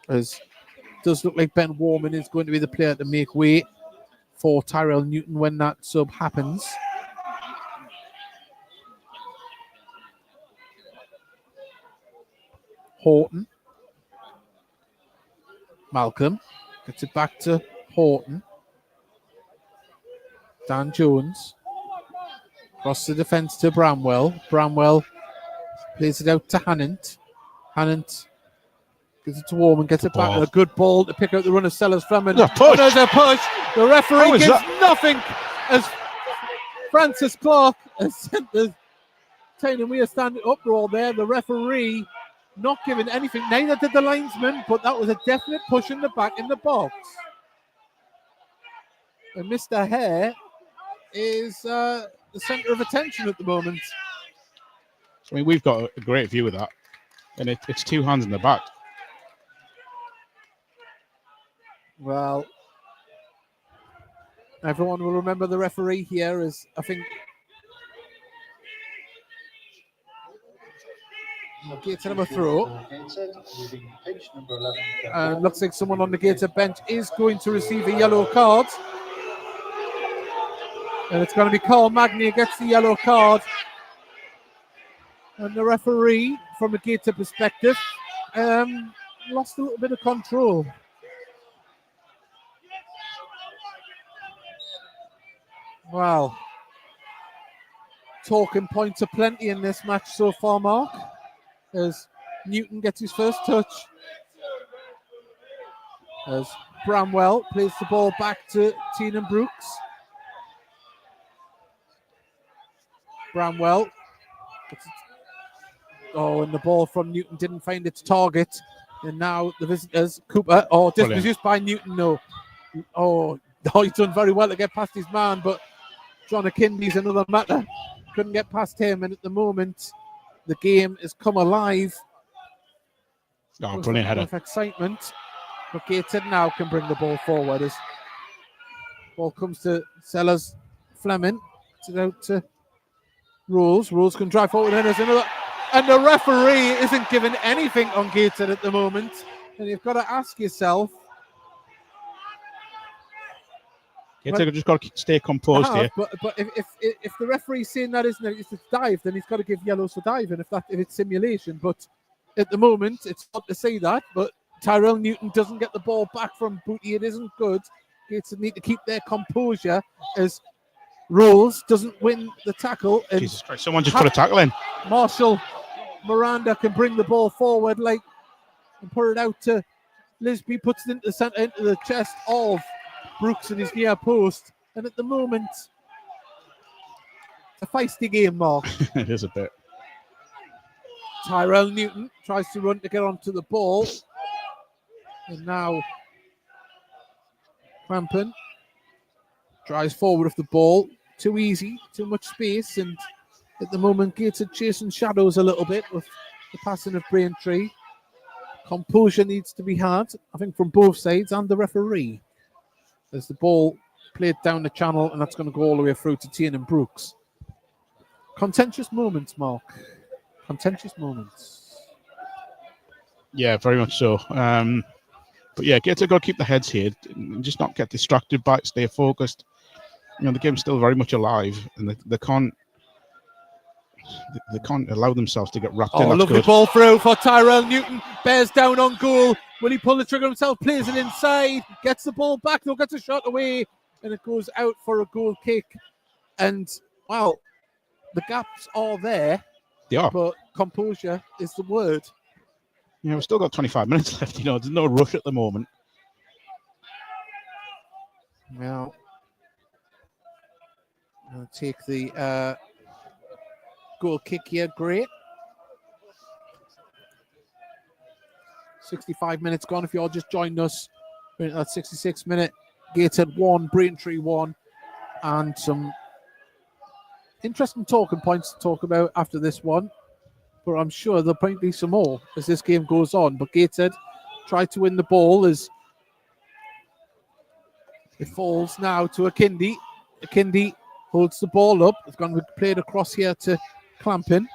As it does look like Ben Warman is going to be the player to make way for Tyrell Newton when that sub happens. Horton. Malcolm gets it back to Horton. Dan Jones. Across the defence to Bramwell. Bramwell plays it out to Hannant. Hannant gives it to Warman, gets it back. A good ball to pick out the run of Sellers Fleming. There's a push. The referee gives nothing as Francis Clark has sent the Tyne and Weir standing uproar there. The referee not giving anything. Neither did the linesman, but that was a definite push in the back in the box. And Mr. Hare is the centre of attention at the moment. I mean, we've got a great view of that, and it's two hands in the back. Well, everyone will remember the referee here as I think Gateshead have a throw. And looks like someone on the Gateshead bench is going to receive a yellow card. And it's going to be Carl Magny who gets the yellow card. And the referee, from a Gateshead perspective, lost a little bit of control. Wow. Talking points aplenty in this match so far, Mark. As Newton gets his first touch. As Bramwell plays the ball back to Tyne Brooks. Bramwell. Oh, and the ball from Newton didn't find its target. And now the visitors, Cooper. Oh, dispossessed by Newton, no. Oh, he's done very well to get past his man, but John Akindi's another matter. Couldn't get past him, and at the moment, the game has come alive. Oh, brilliant header. Of excitement. But Gateshead now can bring the ball forward. As Ball comes to Sellers. Fleming. It's it out to Rules. Rules can drive forward, and there's another. And the referee isn't giving anything on Gateshead at the moment. And you've got to ask yourself. Gateshead just got to stay composed here. But if the referee's saying that it's a dive, then he's got to give yellows for diving if it's simulation. But at the moment, it's not to say that. But Tyrell Newton doesn't get the ball back from Booty. It isn't good. Gateshead need to keep their composure as Rules doesn't win the tackle. And Jesus Christ, someone just put a tackle in. Marshall Miranda can bring the ball forward and put it out to Lisby, puts it into the centre, into the chest of Brooks in his near post. And at the moment, it's a feisty game, Mark. It is a bit. Tyrell Newton tries to run to get onto the ball. And now Crampon drives forward with the ball. Too easy, too much space. And at the moment, Gateshead chasing shadows a little bit with the passing of Braintree. Composure needs to be had, I think, from both sides and the referee. There's the ball played down the channel, and that's going to go all the way through to Tyne and Brooks. Contentious moments, Mark. Contentious moments. Yeah, very much so. But yeah, Gateshead got to keep the heads here and just not get distracted by it, stay focused. You know, the game's still very much alive, and they can't allow themselves to get wrapped in. Oh, lovely ball through for Tyrell Newton. Bears down on goal. Will he pull the trigger himself? Plays it inside. Gets the ball back. Though gets a shot away, and it goes out for a goal kick. And well, the gaps are there. They are. But composure is the word. Yeah, we've still got 25 minutes left. You know, there's no rush at the moment. Now, I'll take the goal kick here. Great. 65 minutes gone. If you all just joined us, we're at that 66-minute. Gateshead 1, Braintree 1, and some interesting talking points to talk about after this one. But I'm sure there'll probably be some more as this game goes on. But Gateshead tried to win the ball as it falls now to Akindi. Akindi holds the ball up. It's going to be played across here to Clampin.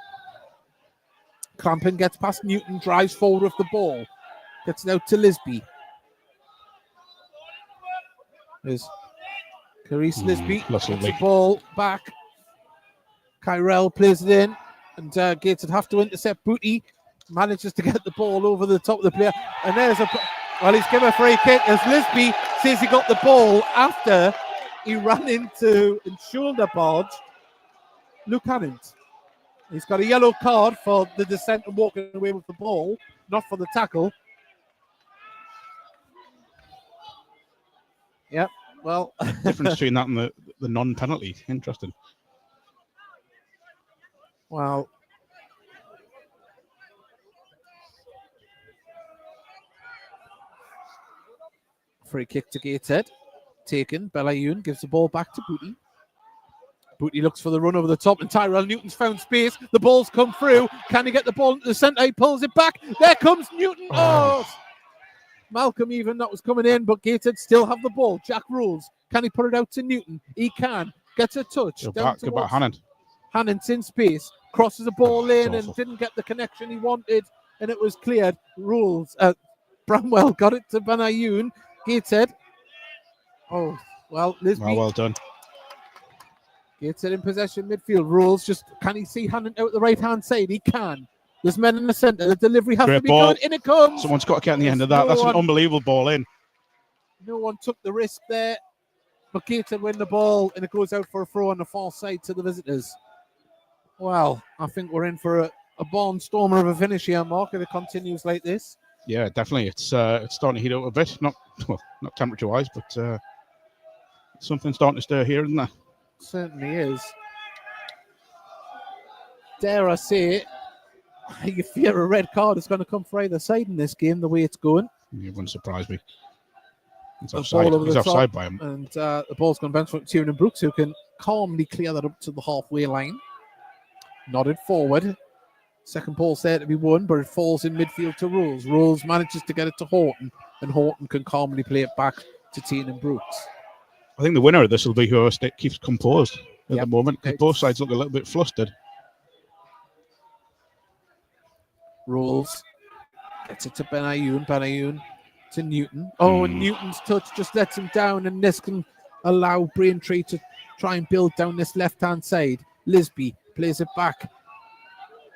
Clampin gets past Newton, drives forward with the ball. Gets it out to Lisby. There's Carice Lisby. Gets the ball back. Kyrell plays it in. And Gateshead have to intercept Booty. Manages to get the ball over the top of the player. And there's he's given a free kick as Lisby says he got the ball after he ran into and shoulder barge Luke Hannant. He's got a yellow card for the descent and walking away with the ball, not for the tackle. Yep, well. Difference between that and the non-penalty. Interesting. Well, free kick to Gateshead. Taken. Belayun gives the ball back to Booty. Booty looks for the run over the top, and Tyrell Newton's found space. The ball's come through. Can he get the ball into the centre? He pulls it back. There comes Newton. Oh! Malcolm even, that was coming in, but Gateshead still have the ball. Jack Rules. Can he put it out to Newton? He can. Gets a touch. Go back Hannant. Hannant's in space. Crosses the ball in and didn't get the connection he wanted, and it was cleared. Rules. Bramwell got it to Belayun. Gateshead. Oh, well, Lisby. Well done. Gateshead in possession midfield. Rules. Just can he see Hannant out the right hand side? He can. There's men in the centre. The delivery has to be good. In it comes. Someone's got to get on the end of that. That's an unbelievable ball in. No one took the risk there. But Gateshead win the ball, and it goes out for a throw on the far side to the visitors. Well, I think we're in for a barnstormer of a finish here, Mark, if it continues like this. Yeah, definitely. It's starting to heat up a bit. Not temperature-wise, but something's starting to stir here, isn't there? Certainly is. Dare I say it, you fear a red card is going to come for either side in this game, the way it's going. It wouldn't surprise me. He's offside by him. And the ball's going to bounce from Tyne and Brooks, who can calmly clear that up to the halfway line. Nodded forward. Second ball's there to be won, but it falls in midfield to Rules. Rules manages to get it to Horton, and Horton can calmly play it back to Tyne and Brooks. I think the winner of this will be whoever keeps composed at Yep. the moment, because both sides look a little bit flustered. Rolls. Gets it to Benayoun. Benayoun to Newton. Oh, and Newton's touch just lets him down, and this can allow Braintree to try and build down this left-hand side. Lisby plays it back.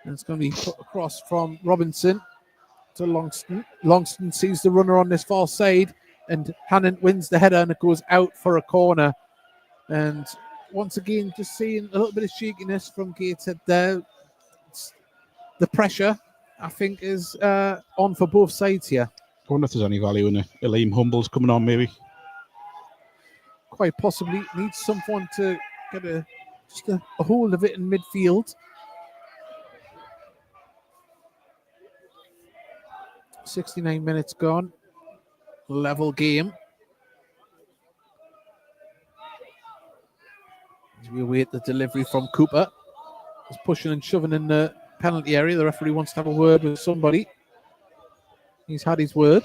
And it's going to be put across from Robinson to Longston. Longston sees the runner on this far side, and Hannon wins the header, and it goes out for a corner. And once again, just seeing a little bit of shakiness from Gateshead there. The pressure, I think, is on for both sides here. I wonder if there's any value in Liam Humbles coming on, maybe. Quite possibly needs someone to get a hold of it in midfield. 69 minutes gone. Level game. As we await the delivery from Cooper. He's pushing and shoving in the penalty area. The referee wants to have a word with somebody. He's had his word.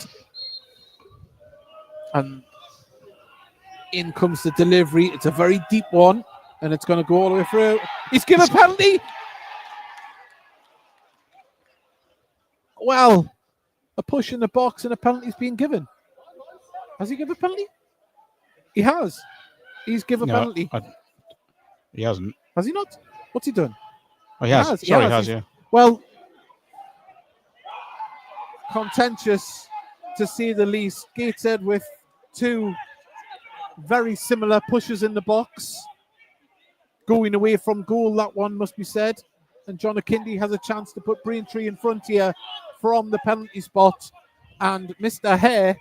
And in comes the delivery. It's a very deep one, and it's going to go all the way through. He's given a penalty. Well, a push in the box and a penalty's been given. Has he given a penalty? He has. He's given a penalty. He hasn't. Has he not? What's he done? Oh, he has. Sorry, he has, yeah. Well, contentious to say the least. Gateshead with two very similar pushes in the box. Going away from goal, that one must be said. And John Akindi has a chance to put Braintree in front here from the penalty spot. And Mr. Hare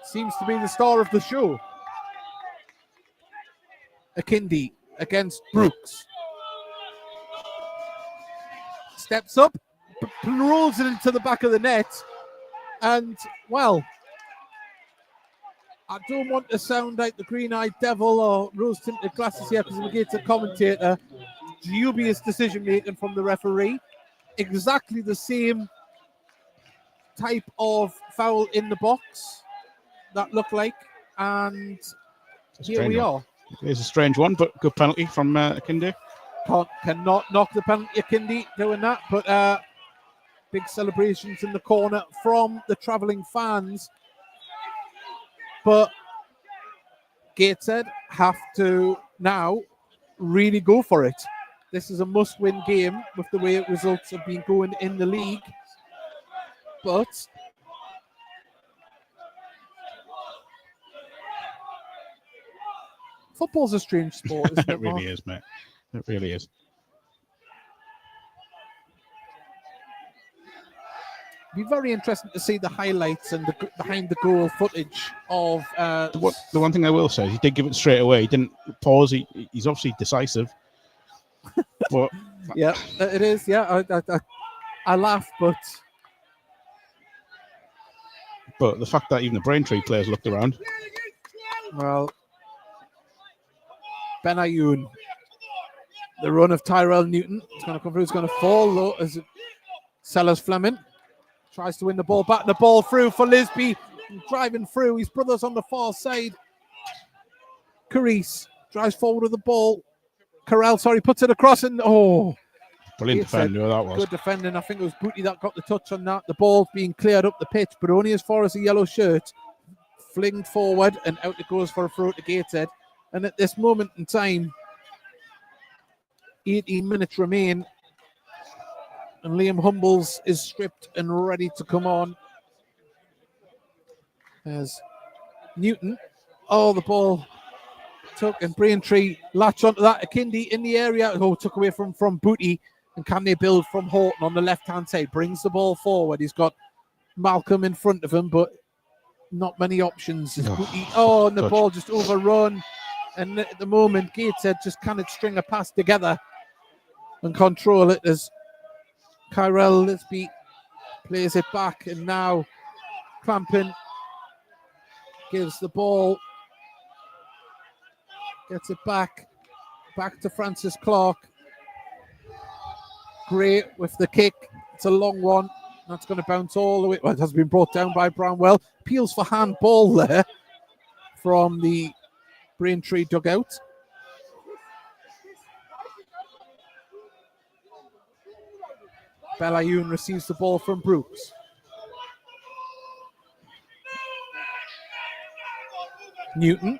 seems to be the star of the show. Akindi against Brooks. Steps up, rolls it into the back of the net. And, well, I don't want to sound like the green-eyed devil or rose-tinted glasses here because we get to commentator. Dubious decision-making from the referee. Exactly the same type of foul in the box that looked like. And here we are. It's a strange one, but good penalty from Akindi. Cannot knock the penalty, Akindi doing that. But big celebrations in the corner from the travelling fans. But Gateshead have to now really go for it. This is a must-win game with the way results have been going in the league. But football's a strange sport, isn't it? It really is, mate. It really is. Be very interesting to see the highlights and the behind the goal footage of the one thing I will say is he did give it straight away. He didn't pause. He's obviously decisive. But yeah, it is. Yeah, I laugh, but the fact that even the Braintree players looked around. Well, Benayoun, the run of Tyrell Newton. It's going to come through. It's going to fall low as Sellers Fleming tries to win the ball back. The ball through for Lisby. Driving through. His brother's on the far side. Carice drives forward with the ball. Corral, puts it across and Brilliant defender that was. Good defending. I think it was Booty that got the touch on that. The ball being cleared up the pitch, but only as far as the yellow shirt. Flinged forward and out it goes for a throw to Gateshead. And at this moment in time, 18 minutes remain. And Liam Humbles is stripped and ready to come on. As Newton, the ball took and Braintree latch onto that. Akindi in the area. Took away from Booty. And can they build from Horton on the left-hand side? Brings the ball forward. He's got Malcolm in front of him, but not many options. Booty, and the ball just overrun. And at the moment, Gateshead just cannot string a pass together and control it as Kyrell Lisby plays it back. And now Clampin gives the ball, gets it back to Francis Clark. Great with the kick. It's a long one. That's going to bounce all the way. Well, it has been brought down by Bramwell. Appeals for handball there from the Braintree dugout. Belayun receives the ball from Brooks. Newton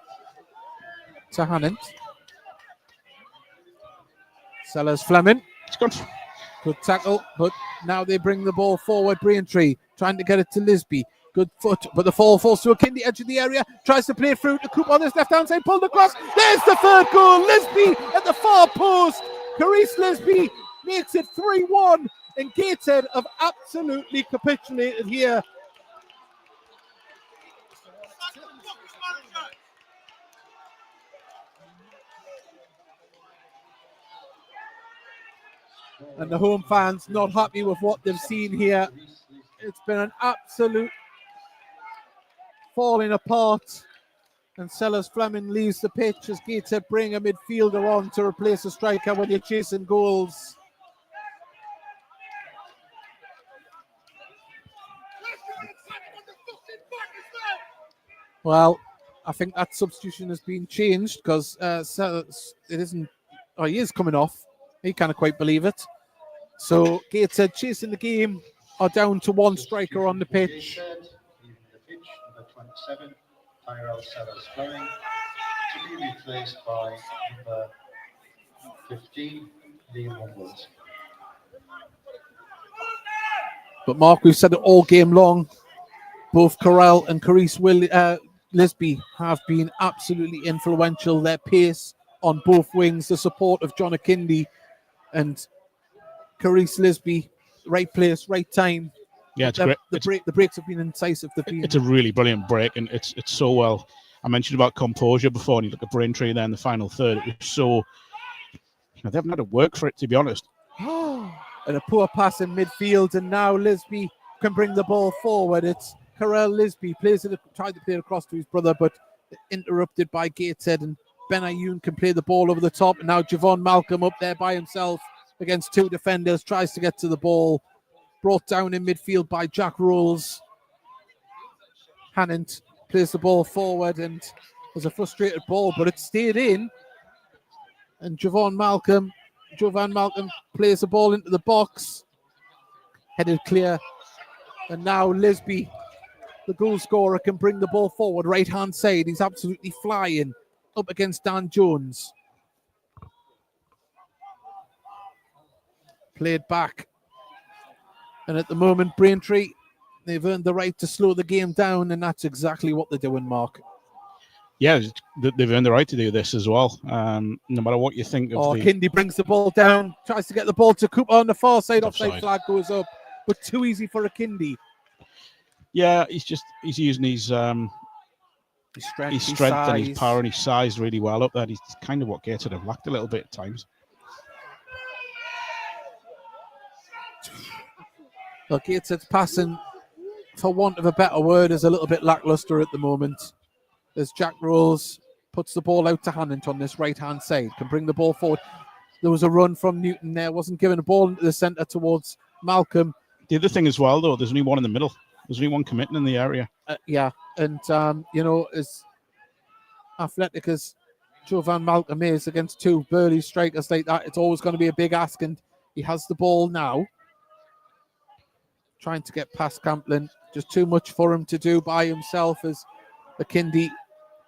to Hannant. Sellers Fleming. It's good. Good tackle, but now they bring the ball forward. Braintree trying to get it to Lisby. Good foot, but the fall falls to a Kindy, edge of the area. Tries to play through to Coop on this left-hand side, pulled across. There's the third goal. Lisby at the far post. Carice Lisby makes it 3-1, and Gateshead have absolutely capitulated here. And the home fans not happy with what they've seen here. It's been an absolute falling apart. And Sellers Fleming leaves the pitch as Gateshead bring a midfielder on to replace a striker when you're chasing goals. Well, I think that substitution has been changed because Sellers, it isn't. Oh, he is coming off. He can't quite believe it. So Gateshead chasing the game are down to one striker on the pitch. Number 27, Tyrell Sellers Fleming, to be replaced by number 15, Liam Woods. But Mark, we've said it all game long. Both Corral and Carice Lisby have been absolutely influential. Their pace on both wings, the support of John Akindi and Carice Lisby, right place, right time. Yeah, it's great. The breaks have been incisive. It's a really brilliant break, and it's so well. I mentioned about composure before, and you look at Braintree there in the final third. It was so, they haven't had to work for it, to be honest. And a poor pass in midfield, and now Lisby can bring the ball forward. It's Carell Lisby tried to play it across to his brother, but interrupted by Gateshead, and Benayoun can play the ball over the top. And now Javon Malcolm up there by himself against two defenders, tries to get to the ball. Brought down in midfield by Jack Rolls. Hannant plays the ball forward, and there's a frustrated ball, but it stayed in. And Javon Malcolm plays the ball into the box. Headed clear. And now Lisby, the goal scorer, can bring the ball forward. Right-hand side, he's absolutely flying up against Dan Jones. Played back. And at the moment, Braintree, they've earned the right to slow the game down, and that's exactly what they're doing, Mark. Yeah, they've earned the right to do this as well. No matter what you think of Kindy brings the ball down, tries to get the ball to Cooper on the far side. Offside flag goes up, but too easy for a Kindy. Yeah, he's using his strength and his power and his size really well up there. He's kind of what Gateshead have lacked a little bit at times. Look, Gateshead's passing, for want of a better word, is a little bit lackluster at the moment. As Jack Rolls puts the ball out to Hannant on this right-hand side, can bring the ball forward. There was a run from Newton there, wasn't given a ball into the centre towards Malcolm. The other thing as well, though, there's only one in the middle. There's only one committing in the area. And as athletic as Jovan Malcolm is against two burly strikers like that, it's always going to be a big ask, and he has the ball now. Trying to get past Camplin. Just too much for him to do by himself as Akindi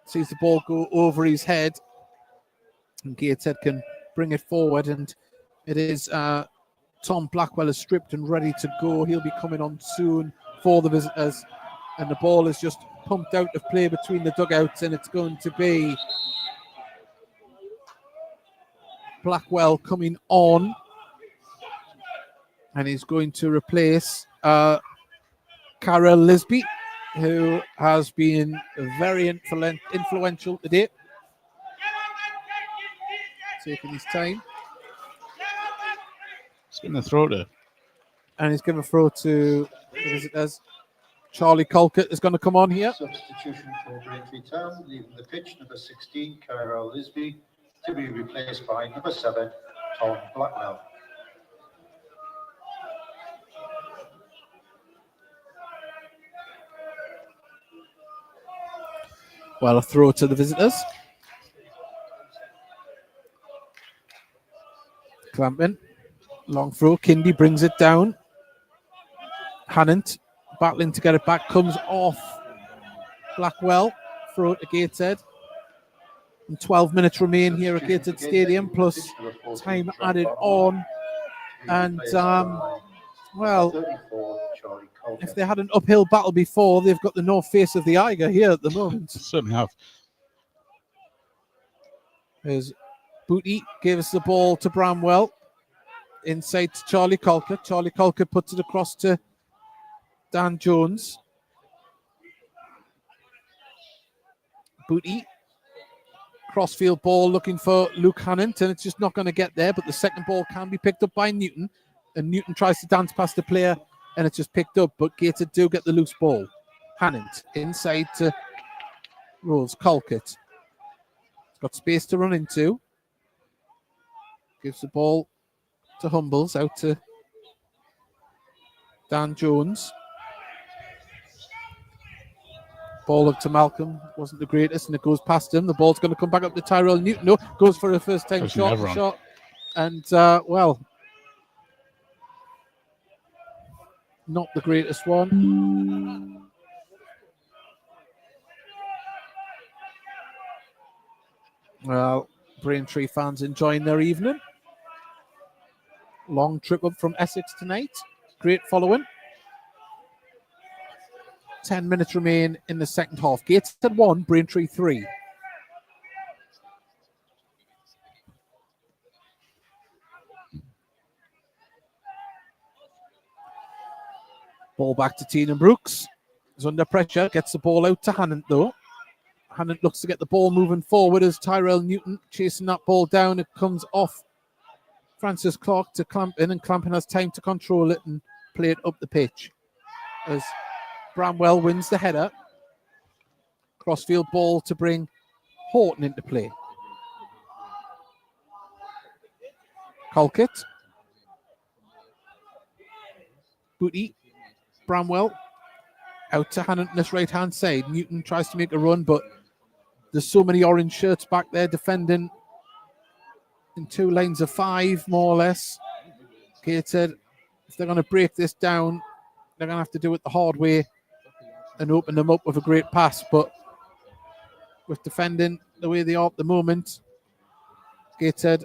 sees the ball go over his head. And Gateshead can bring it forward, and it is Tom Blackwell is stripped and ready to go. He'll be coming on soon for the visitors. And the ball is just pumped out of play between the dugouts, and it's going to be Blackwell coming on. And he's going to replace Carell Lisby, who has been very influential today. Taking his time. He's getting a throw to. And he's going to throw to the visitors. Charlie Colquitt is going to come on here. Substitution for Braintree Town, leaving the pitch, number 16, Carell Lisby, to be replaced by number 7, Tom Blackwell. Well, a throw to the visitors. Clamping. Long throw. Kindy brings it down. Hannant battling to get it back. Comes off Blackwell. Throw to Gateshead. And 12 minutes remain here at Gateshead Stadium, plus time added on. And, well, if they had an uphill battle before, they've got the north face of the Eiger here at the moment. Certainly have. There's Booty, gives the ball to Bramwell. Inside to Charlie Colquitt. Charlie Colquitt puts it across to Dan Jones. Booty. Crossfield ball looking for Luke Hannant, and it's just not going to get there, but the second ball can be picked up by Newton, and Newton tries to dance past the player, and it's just picked up, but Gateshead do get the loose ball. Hannant inside to Rose Colquitt. He's got space to run into. Gives the ball to Humbles, out to Dan Jones. Ball up to Malcolm, wasn't the greatest, and it goes past him. The ball's going to come back up to Tyrell Newton. No, goes for a first time shot. And, well, not the greatest one. Well, Braintree fans enjoying their evening. Long trip up from Essex tonight. Great following. 10 minutes remain in the second half. Gateshead 1, Braintree 3. Ball back to Tyne Brooks. He's under pressure. Gets the ball out to Hannant though. Hannant looks to get the ball moving forward as Tyrell Newton chasing that ball down. It comes off Francis Clark to Clampin, and Clampin has time to control it and play it up the pitch. As Bramwell wins the header. Crossfield ball to bring Horton into play. Colquitt. Booty. Bramwell. Out to Hannant on this right-hand side. Newton tries to make a run, but there's so many orange shirts back there defending in 2 lines of 5, more or less. Gateshead, if they're going to break this down, they're going to have to do it the hard way and open them up with a great pass. But with defending the way they are at the moment, Gateshead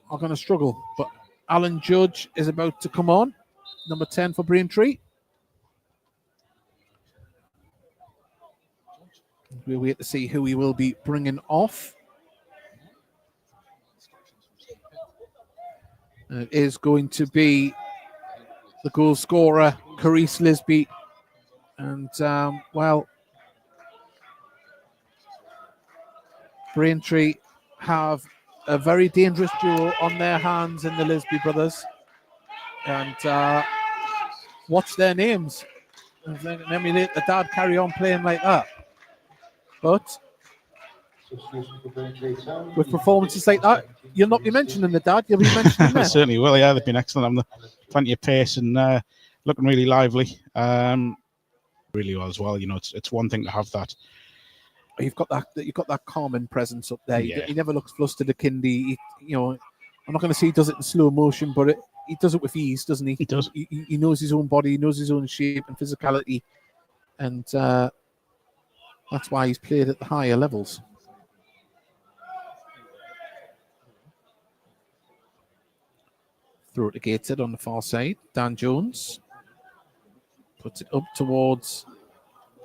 are going to struggle. But Alan Judge is about to come on, number 10 for Braintree. We'll wait to see who he will be bringing off. And it is going to be the goal scorer, Carice Lisby. And, well, Braintree have a very dangerous duo on their hands in the Lisby brothers. And watch their names. And emulate the dad carry on playing like that. But with performances like that, you'll not be mentioning the dad, you'll be mentioning them. Certainly will, yeah. They've been excellent. Plenty of pace and looking really lively. Really well as well. You know, it's one thing to have that. You've got that calming presence up there. Yeah. He never looks flustered at Kindy. You know, I'm not going to say he does it in slow motion, but he does it with ease, doesn't he? He does. He knows his own body, he knows his own shape and physicality, and that's why he's played at the higher levels. Throw it to Gateshead on the far side. Dan Jones puts it up towards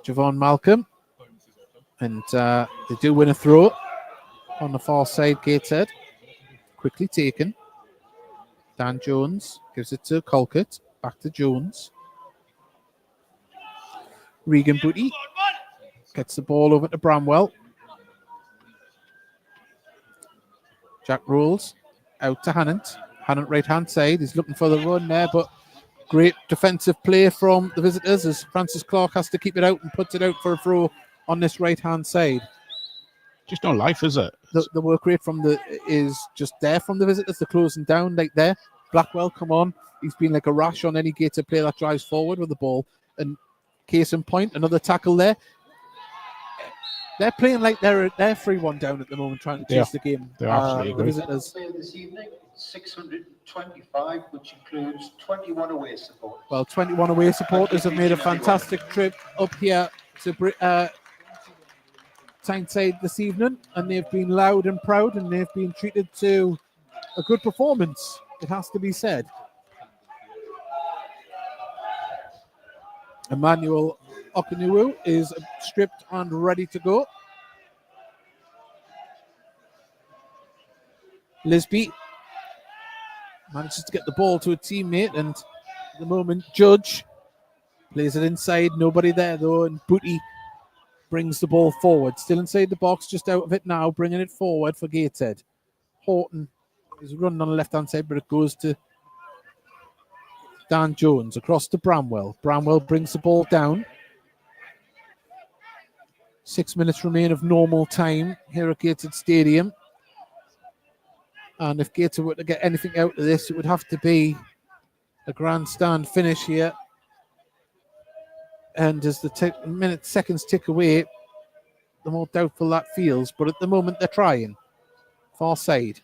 Javon Malcolm. And they do win a throw on the far side, Gateshead. Quickly taken. Dan Jones gives it to Colquitt. Back to Jones. Regan Booty gets the ball over to Bramwell. Jack rolls out to Hannant. Hannant right-hand side. He's looking for the run there, but great defensive play from the visitors as Francis Clark has to keep it out and puts it out for a throw on this right-hand side. Just no life, is it? The work rate is just there from the visitors. They're closing down like there. Blackwell, come on. He's been like a rash on any Gateshead player that drives forward with the ball. And case in point, another tackle there. They're playing like they're 3-1 down at the moment, trying to chase the game. They're absolutely the great. visitors. This evening, 625, which includes 21 away support. Well, 21 away supporters have made a fantastic trip up here to Tyneside this evening, and they've been loud and proud, and they've been treated to a good performance, it has to be said. Emmanuel Okunuwu is stripped and ready to go. Lisby manages to get the ball to a teammate, and at the moment Judge plays it inside. Nobody there though, and Booty brings the ball forward. Still inside the box, just out of it now, bringing it forward for Gateshead. Horton is running on the left-hand side, but it goes to Dan Jones across to Bramwell. Bramwell brings the ball down. 6 minutes remain of normal time here at Gateshead Stadium. And if Gateshead were to get anything out of this, it would have to be a grandstand finish here. And as the seconds tick away, the more doubtful that feels. But at the moment, they're trying. Far side.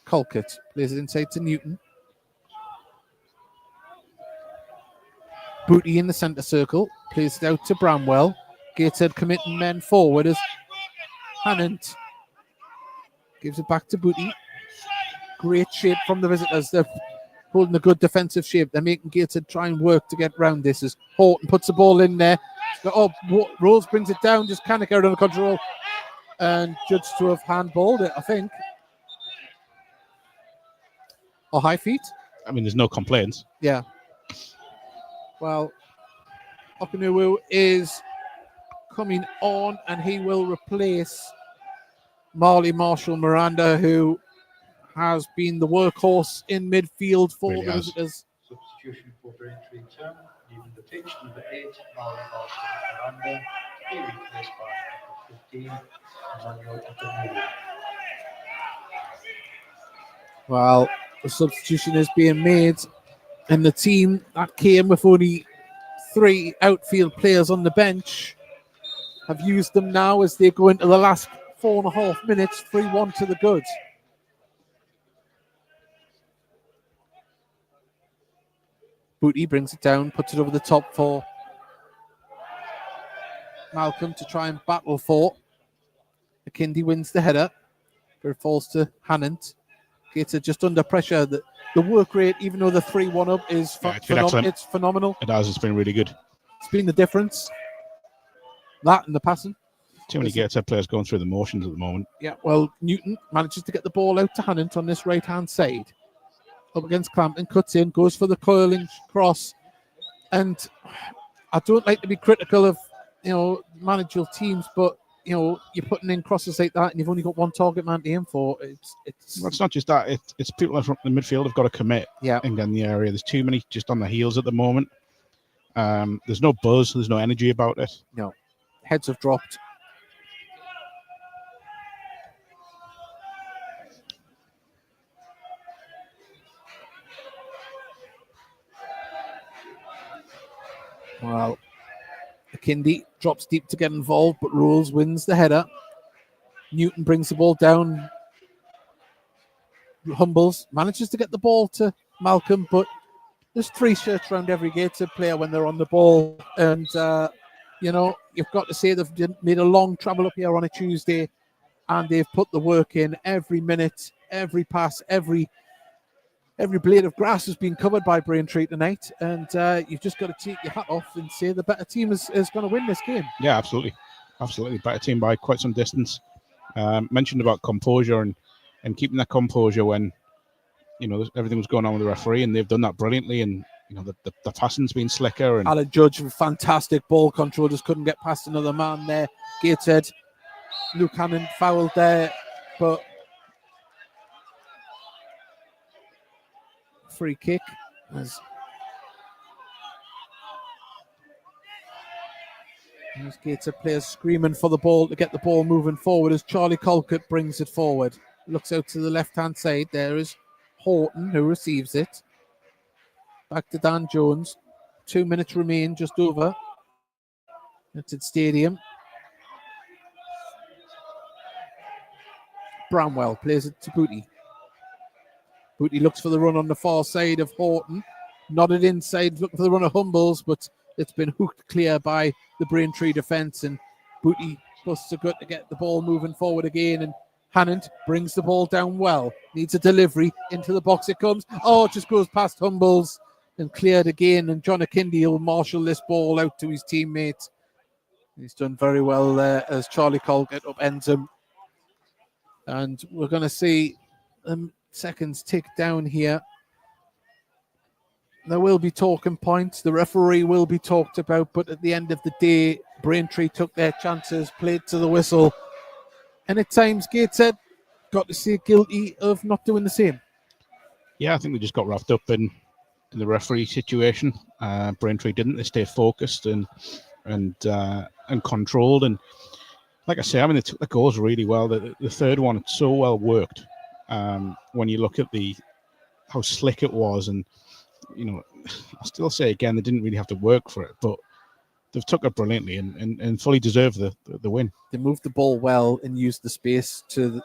Colquitt plays it inside to Newton. Booty in the centre circle. Plays it out to Bramwell. Gateshead committing men forward as Hannant gives it back to Booty. Great shape from the visitors. They're holding a good defensive shape. They're making Gateshead try and work to get round this as Horton puts the ball in there. Rose brings it down, just can't get it under control. And judged to have handballed it, I think. Or high feet. I mean, there's no complaints. Yeah. Well, Okunuwu is coming on, and he will replace Marley Marshall Miranda, who has been the workhorse in midfield for the visitors. Substitution for Braintree Town, leaving the pitch, number 8, Marley Marshall Miranda, be replaced by number 15, Emmanuel Okunuwu. Well, the substitution is being made, and the team that came with only 3 outfield players on the bench have used them now as they go into the last 4.5 minutes, 3-1 to the good. Booty brings it down, puts it over the top for Malcolm to try and battle for. McKindy wins the header, but it falls to Hannant. Gateshead just under pressure. The work rate, even though the 3-1 up is it's phenomenal. It has. It's been really good. It's been the difference. That and the passing. Too many Gateshead players going through the motions at the moment. Yeah, well, Newton manages to get the ball out to Hannant on this right-hand side. Up against Clampton, cuts in, goes for the curling cross. And I don't like to be critical of, managerial teams, but, you're putting in crosses like that and you've only got one target man to aim for. It's not just that. It's people from the midfield have got to commit and get in the area. There's too many just on the heels at the moment. There's no buzz. There's no energy about it. No. Heads have dropped. Well, McKindy drops deep to get involved, but Rules wins the header. Newton brings the ball down. Humbles, manages to get the ball to Malcolm, but there's 3 shirts around every Gateshead player when they're on the ball. And, you've got to say they've made a long travel up here on a Tuesday, and they've put the work in every minute, every pass, every blade of grass has been covered by Braintree tonight, and you've just got to take your hat off and say the better team is going to win this game. Yeah, absolutely. Absolutely. Better team by quite some distance. Mentioned about composure and keeping that composure when, everything was going on with the referee, and they've done that brilliantly, and, the passing's been slicker. And Alan Judge, fantastic ball control, just couldn't get past another man there. Gateshead, Luke Hannon fouled there, but free kick as Gateshead players screaming for the ball to get the ball moving forward as Charlie Colquitt brings it forward. Looks out to the left-hand side. There is Horton who receives it. Back to Dan Jones. 2 minutes remain, just over. It's at Stadium. Bramwell plays it to Booty. Booty looks for the run on the far side of Horton. Nodded inside, looking for the run of Humbles, but it's been hooked clear by the Braintree defence. And Booty busts a gut to get the ball moving forward again. And Hannant brings the ball down well. Needs a delivery. Into the box it comes. Oh, it just goes past Humbles and cleared again. And John Akindi will marshal this ball out to his teammates. He's done very well there as Charlie Colgate upends him. And we're going to see seconds tick down here. There will be talking points. The referee will be talked about, but at the end of the day, Braintree took their chances, played to the whistle, and at times Gateshead got to see guilty of not doing the same. Yeah, I think they just got wrapped up in the referee situation. Braintree didn't. They stayed focused and controlled. And like I say, I mean, they took the goals really well. The third one, it's so well worked. When you look at how slick it was, and you know, I'll still say again, they didn't really have to work for it, but they've took it brilliantly and fully deserve the win. They moved the ball well and used the space to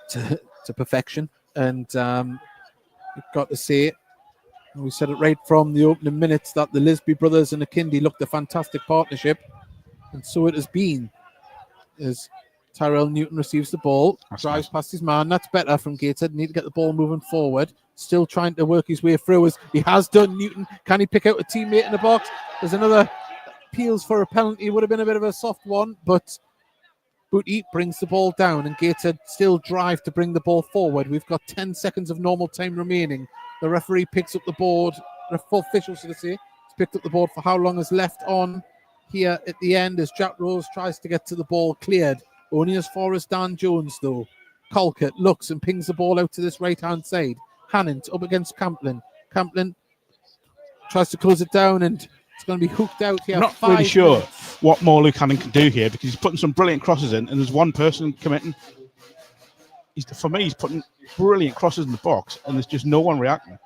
perfection. And you've got to say it. We said it right from the opening minutes that the Lisby brothers and Akindi looked a fantastic partnership, and so it has been. As Tyrell Newton receives the ball, drives past his man. That's better from Gateshead. Need to get the ball moving forward. Still trying to work his way through as he has done. Newton, can he pick out a teammate in the box? There's another appeals for a penalty. Would have been a bit of a soft one, but Booty brings the ball down and Gateshead still drive to bring the ball forward. We've got 10 seconds of normal time remaining. The referee picks up the board. The official, should I say, has picked up the board for how long is left on here at the end as Jack Rose tries to get to the ball cleared. Only as far as Dan Jones, though. Colquitt looks and pings the ball out to this right-hand side. Hannant up against Camplin. Camplin tries to close it down and it's going to be hooked out here. I'm not really sure what more Luke Hannant can do here because he's putting some brilliant crosses in and there's one person committing. For me, he's putting brilliant crosses in the box and there's just no one reacting.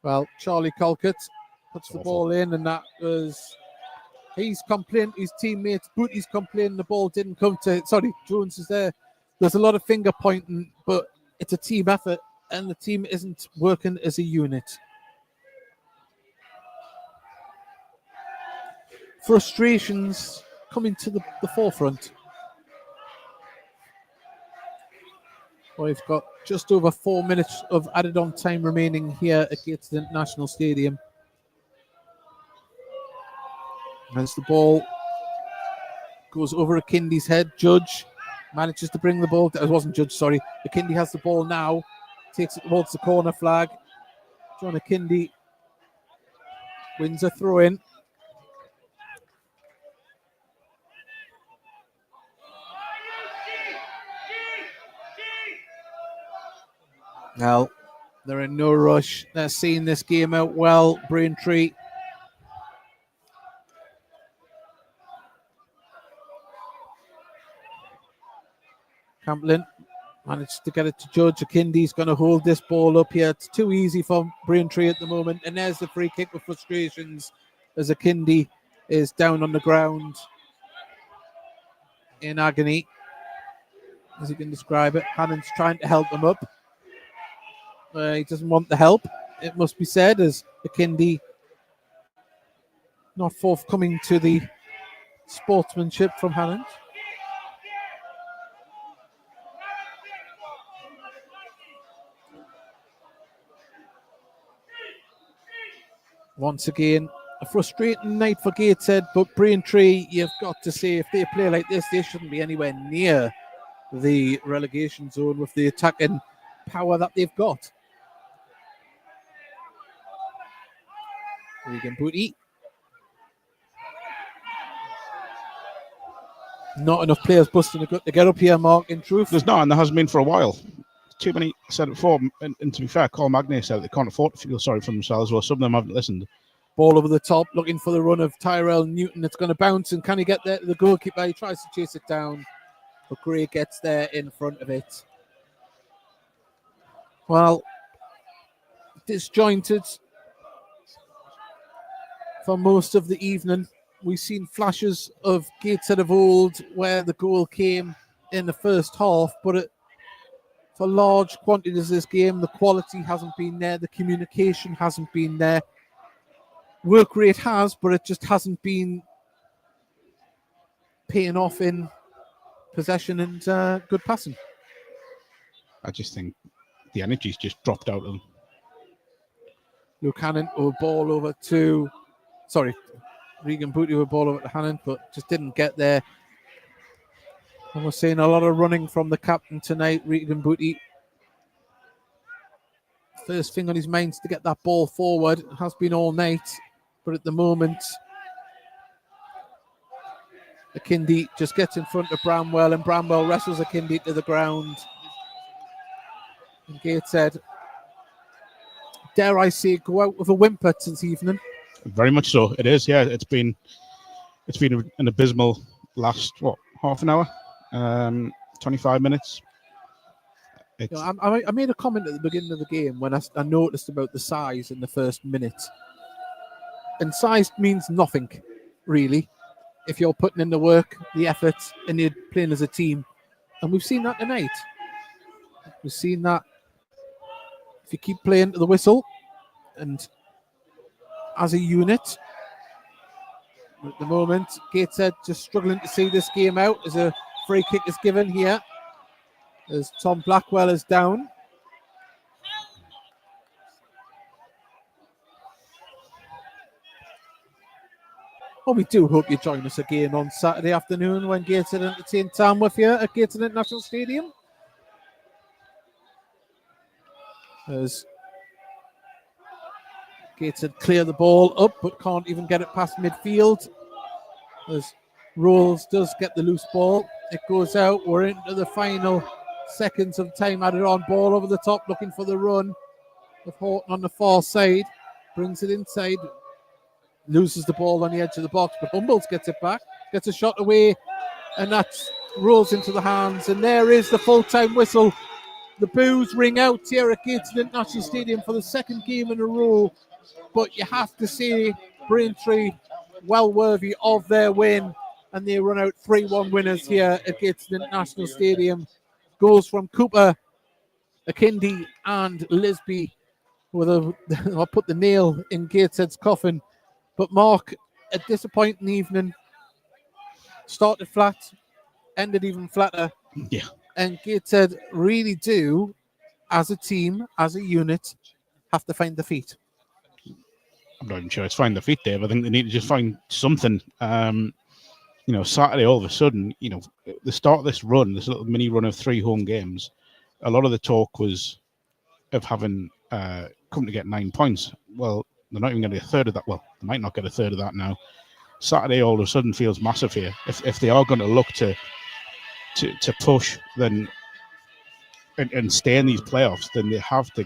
Well, Charlie Colquitt puts the ball in and that was... He's complaining, his teammates, Booty's complaining the ball didn't come to... Sorry, Jones is there. There's a lot of finger pointing, but it's a team effort and the team isn't working as a unit. Frustrations coming to the forefront. We've got just over 4 minutes of added on time remaining here at Gateshead International Stadium. As the ball goes over Akindi's head, Judge manages to bring the ball. It wasn't Judge, sorry. Akindi has the ball now, takes it towards the corner flag. John Akindi wins a throw-in. Now, they're in no rush. They're seeing this game out well. Braintree. Camplin managed to get it to Judge. Akindi's going to hold this ball up here. It's too easy for Braintree at the moment. And there's the free kick with frustrations as Akindi is down on the ground in agony, as you can describe it. Hannon's trying to help him up. He doesn't want the help, it must be said, as Akindi not forthcoming to the sportsmanship from Hannon. Once again, a frustrating night for Gateshead, but Braintree, you've got to say, if they play like this, they shouldn't be anywhere near the relegation zone with the attacking power that they've got. Regan Booty. Not enough players busting a gut to get up here, Mark, in truth. There's not, and there hasn't been for a while. Too many, I said it before, and to be fair, Carl Magny said they can't afford to feel sorry for themselves, well, some of them haven't listened. Ball over the top, looking for the run of Tyrell Newton. It's going to bounce, and can he get there? The goalkeeper, he tries to chase it down, but Gray gets there in front of it. Well, disjointed for most of the evening. We've seen flashes of Gateshead of old where the goal came in the first half, but for large quantities of this game. The quality hasn't been there. The communication hasn't been there. Work rate has, but it just hasn't been paying off in possession and good passing. I just think the energy's just dropped out of them. Luke Hannon with a ball over to, Regan Booty with a ball over to Hannon, but just didn't get there. And we're seeing a lot of running from the captain tonight, Regan Booty. First thing on his mind is to get that ball forward. It has been all night, but at the moment, Akindi just gets in front of Bramwell, and Bramwell wrestles Akindi to the ground. And Gateshead, dare I say, go out with a whimper this evening. Very much so. It is. Yeah, it's been an abysmal last half an hour, 25 minutes. I made a comment at the beginning of the game when I noticed about the size in the first minute. And size means nothing, really, if you're putting in the work, the effort, and you're playing as a team. And we've seen that tonight. We've seen that if you keep playing to the whistle and as a unit. At the moment, Gateshead just struggling to see this game out as a free kick is given here. As Tom Blackwell is down. Well, we do hope you join us again on Saturday afternoon when Gateshead entertain Tamworth here at Gateshead International Stadium. As Gateshead clear the ball up but can't even get it past midfield. As Rolls does get the loose ball. It goes out. We're into the final seconds of time added on. Ball over the top looking for the run of Horton on the far side. Brings it inside. Loses the ball on the edge of the box, but Humboldt gets it back. Gets a shot away, and that rolls into the hands. And there is the full-time whistle. The boos ring out here at Gateshead International Stadium for the second game in a row. But you have to say, Braintree well worthy of their win. And they run out 3-1 winners here at Gateshead International Stadium. Goals from Cooper, Akindi, and Lisby. I'll put the nail in Gateshead's coffin. But Mark, a disappointing evening. Started flat, ended even flatter. Yeah. And Gateshead really do, as a team, as a unit, have to find the feet. I'm not even sure it's find the feet, Dave. I think they need to just find something. Saturday, all of a sudden, the start of this run, this little mini run of 3 home games, a lot of the talk was of having come to get 9 points. Well, they're not even going to get a third of that. Well, they might not get a third of that now. Saturday all of a sudden feels massive here. If they are going to look to push then and stay in these playoffs, then they have to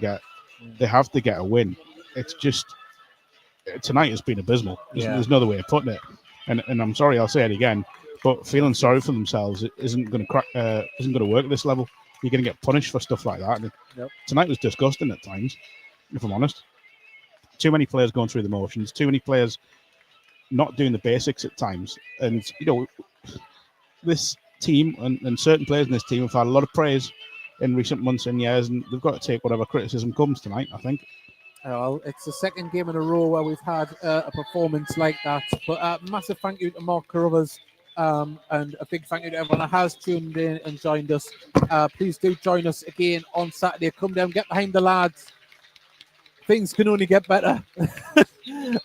get a win. It's just tonight has been abysmal. There's no other way of putting it. And I'm sorry, I'll say it again, but feeling sorry for themselves isn't going to work at this level. You're going to get punished for stuff like that. And tonight was disgusting at times, if I'm honest. Too many players going through the motions, too many players not doing the basics at times. And, this team and certain players in this team have had a lot of praise in recent months and years, and they've got to take whatever criticism comes tonight, I think. Well, it's the second game in a row where we've had a performance like that. But massive thank you to Mark Carruthers and a big thank you to everyone that has tuned in and joined us. Please do join us again on Saturday. Come down, get behind the lads. Things can only get better.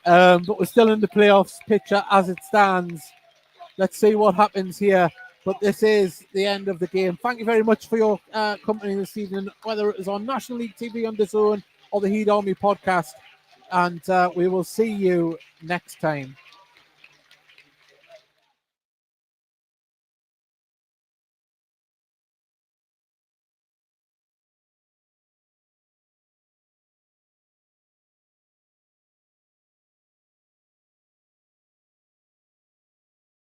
But we're still in the playoffs picture as it stands. Let's see what happens here. But this is the end of the game. Thank you very much for your company this evening, whether it is on National League TV on DAZN or the Heat Army podcast. And we will see you next time.